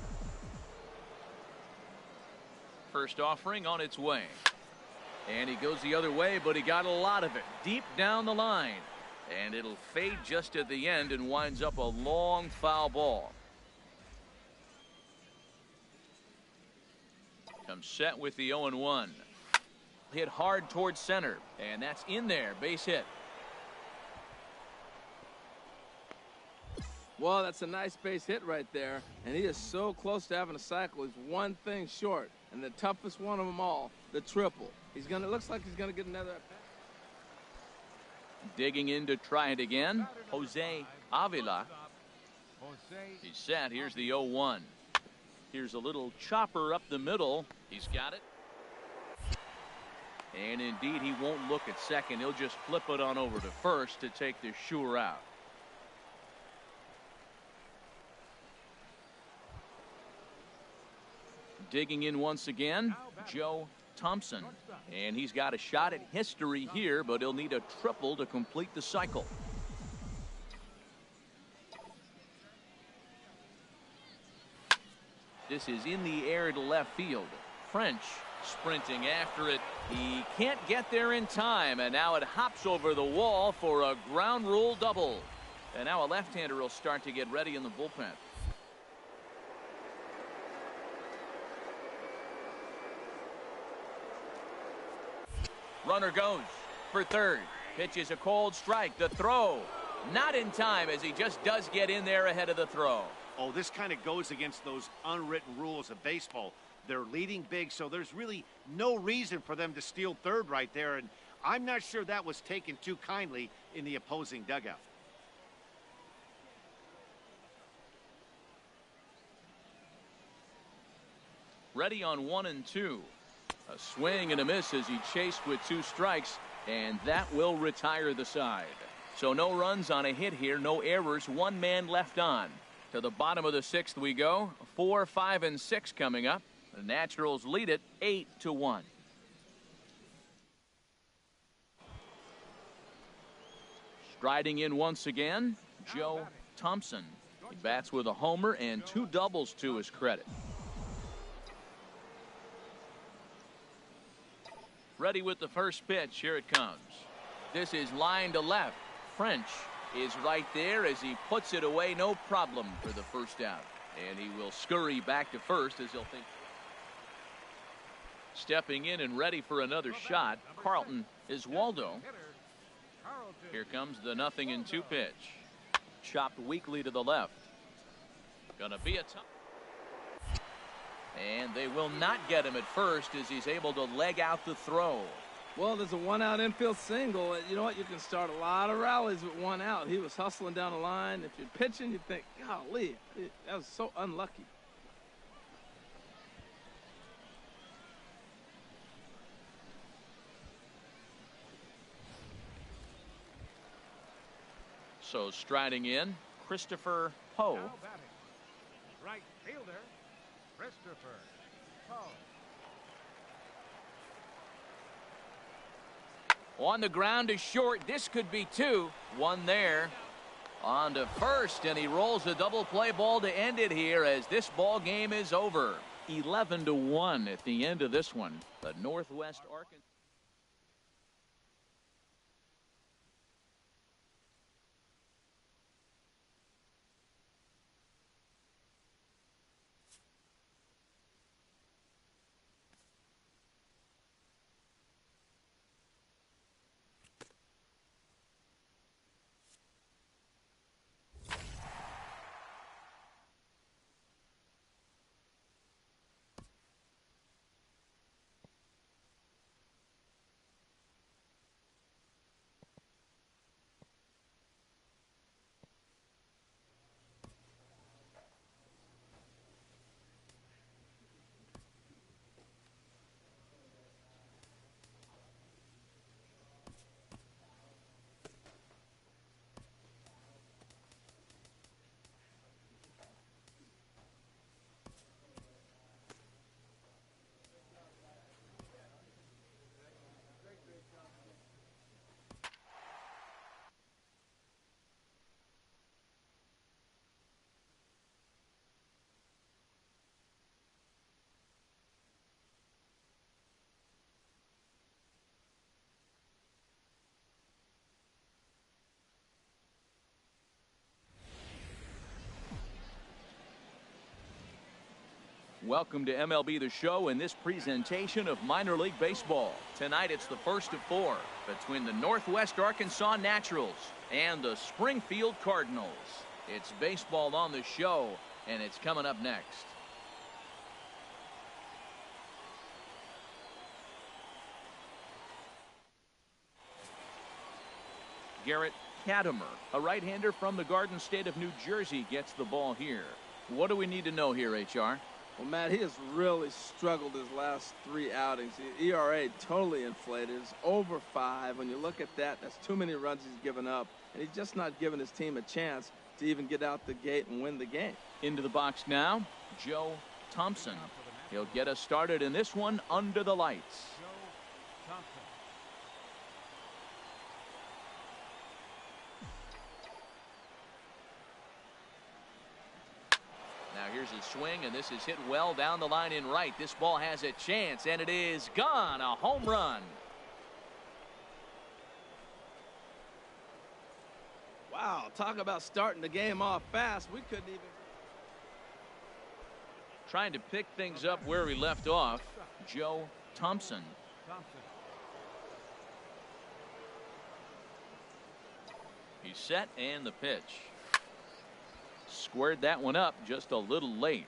First offering on its way. And he goes the other way, but he got a lot of it deep down the line. And it'll fade just at the end and winds up a long foul ball. Comes set with the 0-1. Hit hard towards center, and that's in there. Base hit. Well, that's a nice base hit right there, and he is so close to having a cycle. He's one thing short, and the toughest one of them all, the triple. Looks like he's gonna get another at bat. Digging in to try it again, Jose Avila. He's set. Here's the 0-1. Here's a little chopper up the middle. He's got it. And indeed, he won't look at second. He'll just flip it on over to first to take the sure out. Digging in once again, Joe Thompson. And he's got a shot at history here, but he'll need a triple to complete the cycle. This is in the air to left field. French sprinting after it. He can't get there in time, and now it hops over the wall for a ground rule double. And now a left-hander will start to get ready in the bullpen. Runner goes for third. Pitch is a cold strike. The throw not in time, as he just does get in there ahead of the throw. Oh, this kind of goes against those unwritten rules of baseball. They're leading big, so there's really no reason for them to steal third right there, and I'm not sure that was taken too kindly in the opposing dugout. Ready on 1 and 2. A swing and a miss as he chased with 2 strikes, and that will retire the side. So no runs on a hit here, no errors, 1 man left on. To the bottom of the 6th we go. 4, 5, and 6 coming up. The Naturals lead it 8-1. Striding in once again, Joe Thompson. He bats with a homer and 2 doubles to his credit. Ready with the first pitch. Here it comes. This is line to left. French is right there as he puts it away. No problem for the first out. And he will scurry back to first as he'll think. Stepping in and ready for another shot, Carlton is Waldo. Here comes the 0-2 pitch. Chopped weakly to the left. Gonna be a tough. And they will not get him at first as he's able to leg out the throw. Well, there's a 1-out infield single. You know what? You can start a lot of rallies with 1 out. He was hustling down the line. If you're pitching, you think, golly, that was so unlucky. So striding in, Christopher Poe. Now batting, right fielder, Christopher Poe. On the ground to short. This could be 2. 1 there. On to first, and he rolls a double play ball to end it here as this ball game is over. 11-1 at the end of this one. The Northwest Arkansas. Welcome to MLB The Show and this presentation of minor league baseball. Tonight it's the first of 4 between the Northwest Arkansas Naturals and the Springfield Cardinals. It's baseball on the show, and it's coming up next. Garrett Katimer, a right-hander from the Garden State of New Jersey, gets the ball here. What do we need to know here, HR? Well, Matt, he has really struggled his last 3 outings. The ERA totally inflated. It's over 5. When you look at that, that's too many runs he's given up. And he's just not giving his team a chance to even get out the gate and win the game. Into the box now, Joe Thompson. He'll get us started in this one under the lights. Joe Thompson. Now here's his swing, and this is hit well down the line in right. This ball has a chance, and it is gone. A home run. Wow, talk about starting the game off fast. We couldn't even. Trying to pick things up where we left off, Joe Thompson. He's set, and the pitch. Squared that one up just a little late.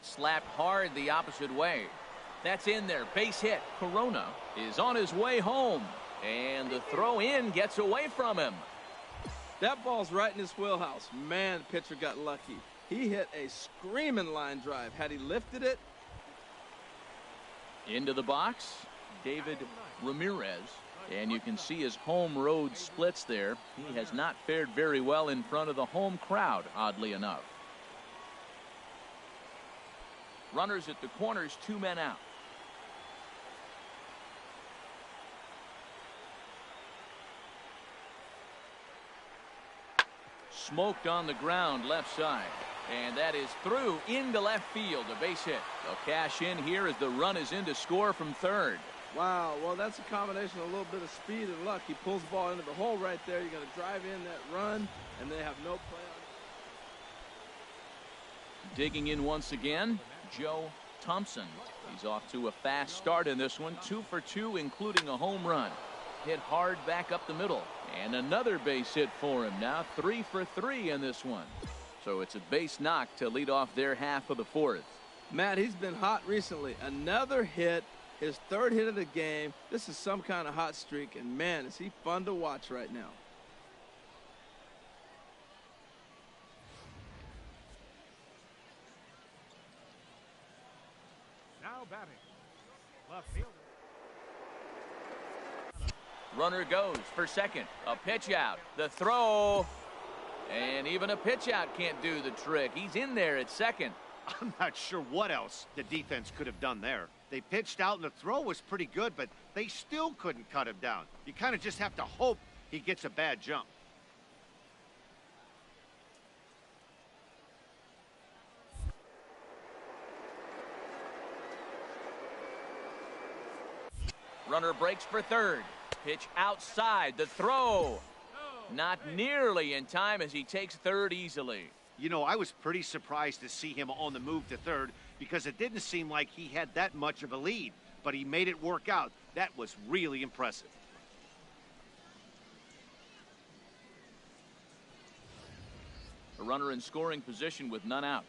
Slapped hard the opposite way. That's in there. Base hit. Corona is on his way home. And the throw in gets away from him. That ball's right in his wheelhouse. Man, the pitcher got lucky. He hit a screaming line drive. Had he lifted it. Into the box, David Ramirez. And you can see his home road splits there. He has not fared very well in front of the home crowd, oddly enough. Runners at the corners, 2 men out. Smoked on the ground left side. And that is through into left field. A base hit. They'll cash in here as the run is in to score from third. Wow, well, that's a combination of a little bit of speed and luck. He pulls the ball into the hole right there. You're going to drive in that run, and they have no play on. Digging in once again, Joe Thompson. He's off to a fast start in this one. 2 for 2, including a home run. Hit hard back up the middle. And another base hit for him. Now 3 for 3 in this one. So it's a base knock to lead off their half of the fourth. Matt, he's been hot recently. Another hit. His third hit of the game. This is some kind of hot streak, and man, is he fun to watch right now. Now batting. Left fielder. Runner goes for second. A pitch out. The throw. And even a pitch out can't do the trick. He's in there at second. I'm not sure what else the defense could have done there. They pitched out and the throw was pretty good, but they still couldn't cut him down. You kind of just have to hope he gets a bad jump. Runner breaks for third. Pitch outside. The throw. Not nearly in time as he takes third easily. You know, I was pretty surprised to see him on the move to third because it didn't seem like he had that much of a lead, but he made it work out. That was really impressive. A runner in scoring position with none out.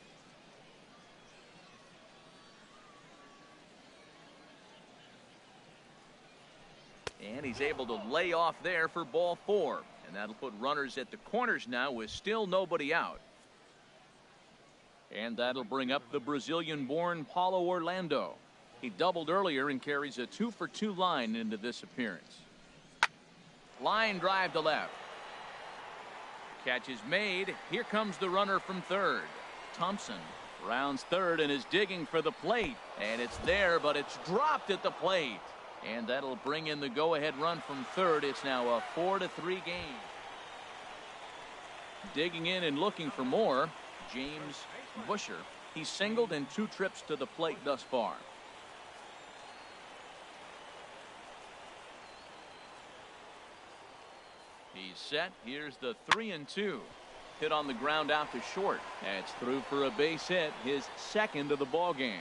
And he's able to lay off there for ball 4. And that'll put runners at the corners now with still nobody out. And that'll bring up the Brazilian-born Paulo Orlando. He doubled earlier and carries a 2 for 2 line into this appearance. Line drive to left. Catch is made. Here comes the runner from third. Thompson rounds third and is digging for the plate. And it's there, but it's dropped at the plate. And that'll bring in the go-ahead run from third. It's now a 4-3 game. Digging in and looking for more, James Busher. He's singled in 2 trips to the plate thus far. He's set. Here's the 3-2. Hit on the ground out to short. That's through for a base hit, his second of the ball game.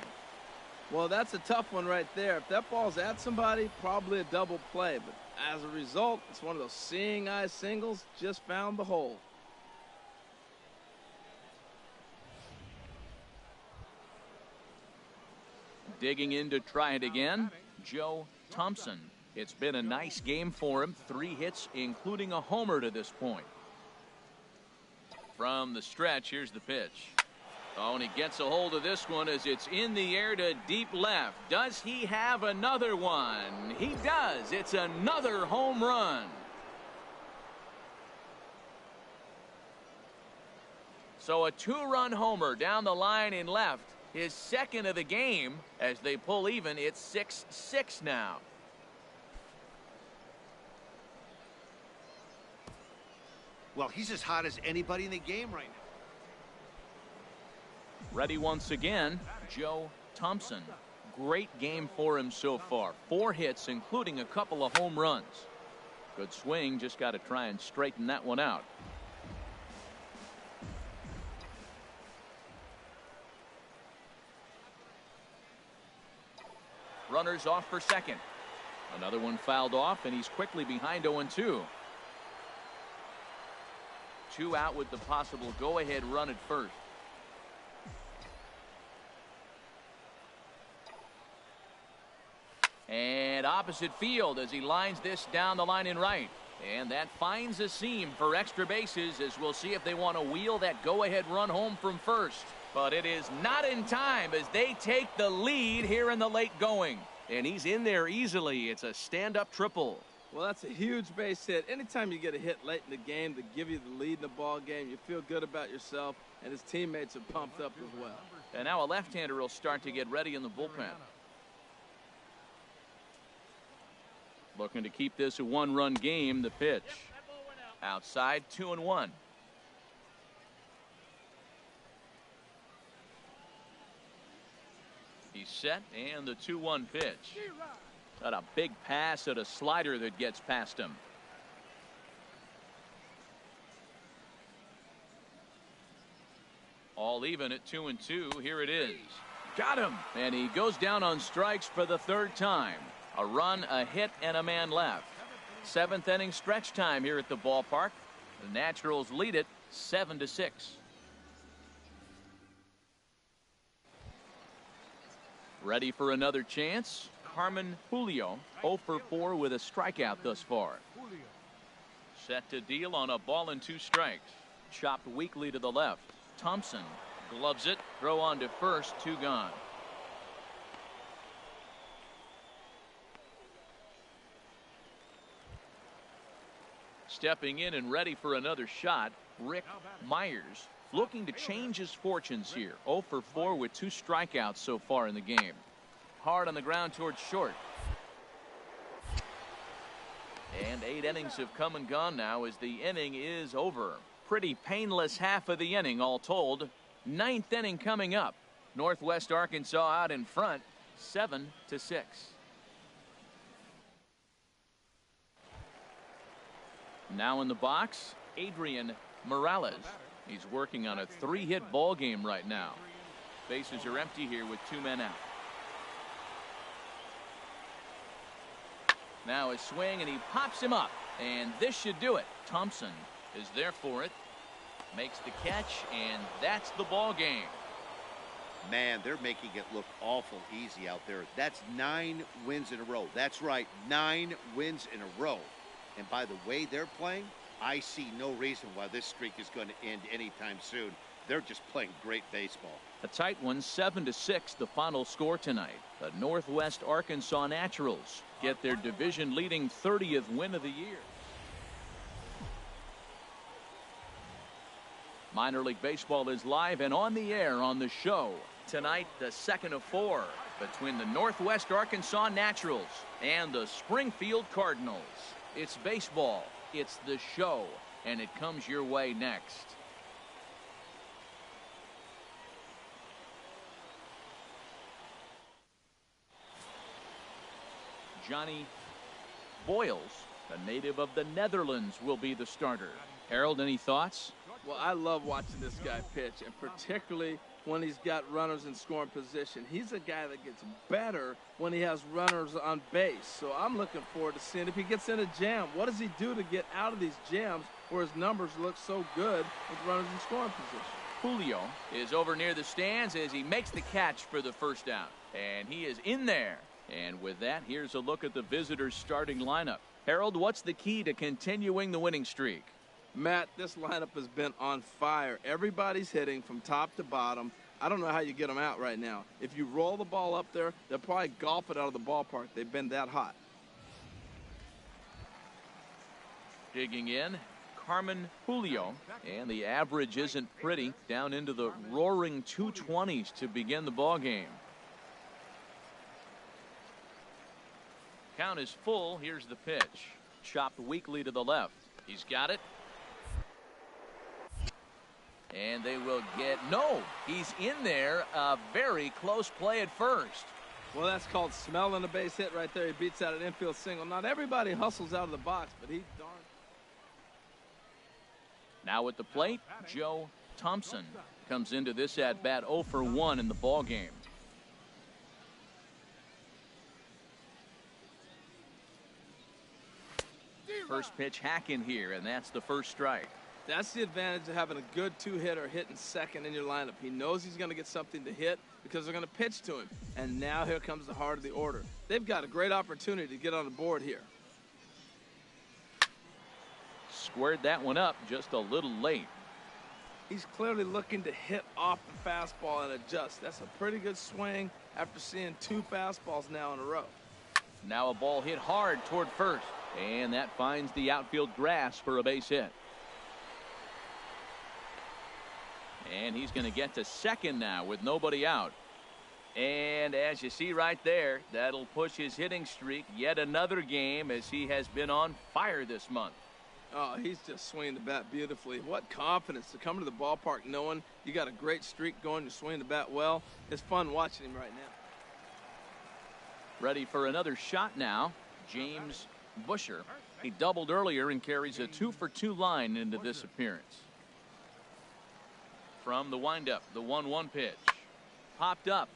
Well, that's a tough one right there. If that ball's at somebody, probably a double play. But as a result, it's one of those seeing eye singles. Just found the hole. Digging in to try it again, Joe Thompson. It's been a nice game for him. 3 hits, including a homer to this point. From the stretch, here's the pitch. Oh, and he gets a hold of this one as it's in the air to deep left. Does he have another one? He does. It's another home run. So a two-run homer down the line in left. His second of the game. As they pull even, it's 6-6 now. Well, he's as hot as anybody in the game right now. Ready once again, Joe Thompson. Great game for him so far. 4 hits, including a couple of home runs. Good swing, just got to try and straighten that one out. Runners off for second. Another one fouled off, and he's quickly behind 0-2. 2 out with the possible go-ahead run at first. And opposite field as he lines this down the line in right. And that finds a seam for extra bases as we'll see if they want to wheel that go-ahead run home from first. But it is not in time as they take the lead here in the late going. And he's in there easily. It's a stand-up triple. Well, that's a huge base hit. Anytime you get a hit late in the game to give you the lead in the ball game, you feel good about yourself, and his teammates are pumped up as well. And now a left-hander will start to get ready in the bullpen. Looking to keep this a one-run game. The pitch. Outside, 2-1. He's set, and the 2-1 pitch. Got a big pass at a slider that gets past him. All even at 2-2. Here it is. Got him. And he goes down on strikes for the 3rd time. A run, a hit, and a man left. 7th inning stretch time here at the ballpark. The Naturals lead it 7-6. Ready for another chance. Carmen Julio, 0 for 4 with a strikeout thus far. Set to deal on a ball and 2 strikes. Chopped weakly to the left. Thompson gloves it. Throw on to first. 2 gone. Stepping in and ready for another shot, Rick Myers, looking to change his fortunes here. 0 for 4 with 2 strikeouts so far in the game. Hard on the ground towards short. And 8 innings have come and gone now as the inning is over. Pretty painless half of the inning all told. 9th inning coming up. Northwest Arkansas out in front, 7-6. Now in the box, Adrian Morales. He's working on a 3-hit ball game right now. Bases are empty here with 2 men out. Now a swing, and he pops him up. And this should do it. Thompson is there for it. Makes the catch, and that's the ball game. Man, they're making it look awful easy out there. That's 9 wins in a row. That's right, 9 wins in a row. And by the way they're playing, I see no reason why this streak is going to end anytime soon. They're just playing great baseball. A tight one, 7-6, the final score tonight. The Northwest Arkansas Naturals get their division-leading 30th win of the year. Minor League Baseball is live and on the air on the show. Tonight, the second of 4 between the Northwest Arkansas Naturals and the Springfield Cardinals. It's baseball, it's the show, and it comes your way next. Johnny Boyles, a native of the Netherlands, will be the starter. Harold, any thoughts? Well, I love watching this guy pitch, and particularly when he's got runners in scoring position. He's a guy that gets better when he has runners on base. So I'm looking forward to seeing if he gets in a jam. What does he do to get out of these jams where his numbers look so good with runners in scoring position? Julio is over near the stands as he makes the catch for the first down. And he is in there. And with that, here's a look at the visitors' starting lineup. Harold, what's the key to continuing the winning streak? Matt, this lineup has been on fire. Everybody's hitting from top to bottom. I don't know how you get them out right now. If you roll the ball up there, they'll probably golf it out of the ballpark. They've been that hot. Digging in, Carmen Julio, and the average isn't pretty, down into the roaring 220s to begin the ball game. Count is full. Here's the pitch. Chopped weakly to the left. He's got it. And they will get, no, he's in there. A very close play at first. Well, that's called smelling a base hit right there. He beats out an infield single. Not everybody hustles out of the box, but he darn. Now at the plate, Joe Thompson comes into this at bat 0 for 1 in the ball game. First pitch hacking here, and that's the first strike. That's the advantage of having a good two-hitter hitting second in your lineup. He knows he's going to get something to hit because they're going to pitch to him. And now here comes the heart of the order. They've got a great opportunity to get on the board here. Squared that one up just a little late. He's clearly looking to hit off the fastball and adjust. That's a pretty good swing after seeing 2 fastballs now in a row. Now a ball hit hard toward first, and that finds the outfield grass for a base hit. And he's going to get to second now with nobody out. And as you see right there, that'll push his hitting streak yet another game, as he has been on fire this month. Oh, he's just swinging the bat beautifully. What confidence to come to the ballpark knowing you got a great streak going, you're swinging the bat well. It's fun watching him right now. Ready for another shot now, James Busher. He doubled earlier and carries a 2 for 2 line into this appearance. From the windup, the 1-1 pitch. Popped up.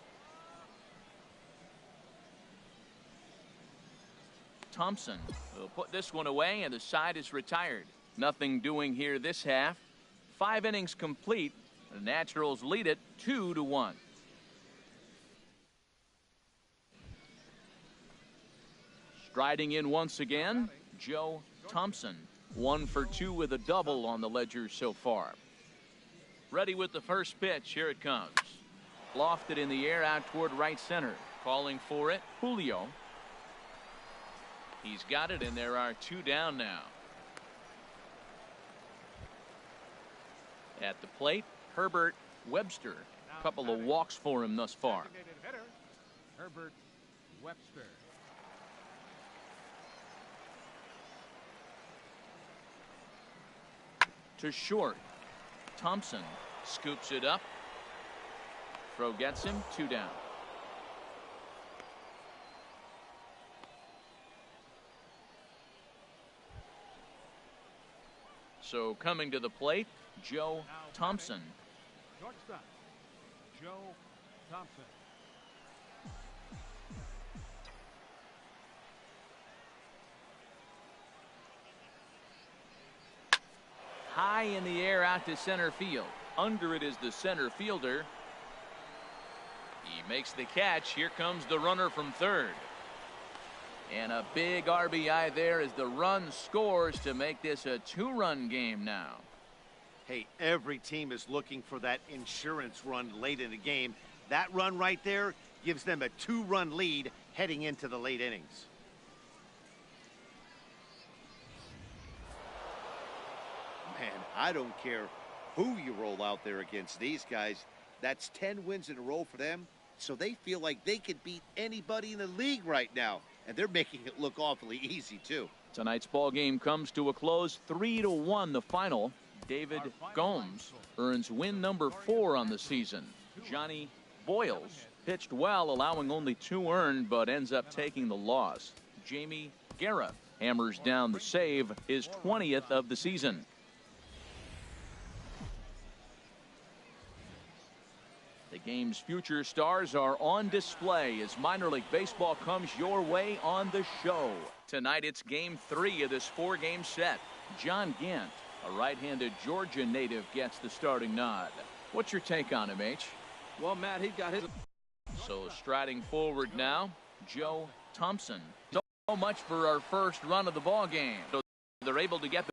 Thompson will put this one away, and the side is retired. Nothing doing here this half. 5 innings complete. The Naturals lead it 2-1. Striding in once again, Joe Thompson. 1 for 2 with a double on the ledger so far. Ready with the first pitch. Here it comes. Lofted in the air out toward right center. Calling for it, Julio. He's got it, and there are 2 down now. At the plate, Herbert Webster. A couple of walks for him thus far. Herbert Webster. To short. Thompson scoops it up. Throw gets him. 2 down. So coming to the plate, Joe Thompson. Shortstop, Joe Thompson. High in the air out to center field. Under it is the center fielder. He makes the catch. Here comes the runner from third. And a big RBI there as the run scores to make this a 2-run game now. Hey, every team is looking for that insurance run late in the game. That run right there gives them a 2-run lead heading into the late innings. Man, I don't care who you roll out there against these guys. That's 10 wins in a row for them, so they feel like they could beat anybody in the league right now, and they're making it look awfully easy too. Tonight's ball game comes to a close, 3-1 the final. David Gomes earns win number 4 on the season. Johnny Boyles pitched well, allowing only 2 earned, but ends up taking the loss. Jamie Guerra hammers down the save, his 20th of the season. The game's future stars are on display as minor league baseball comes your way on the show. Tonight it's game 3 of this 4-game set. John Gant, a right-handed Georgia native, gets the starting nod. What's your take on him, H? Well, Matt, he got his. So striding forward now, Joe Thompson. So much for our first run of the ball game. So they're able to get the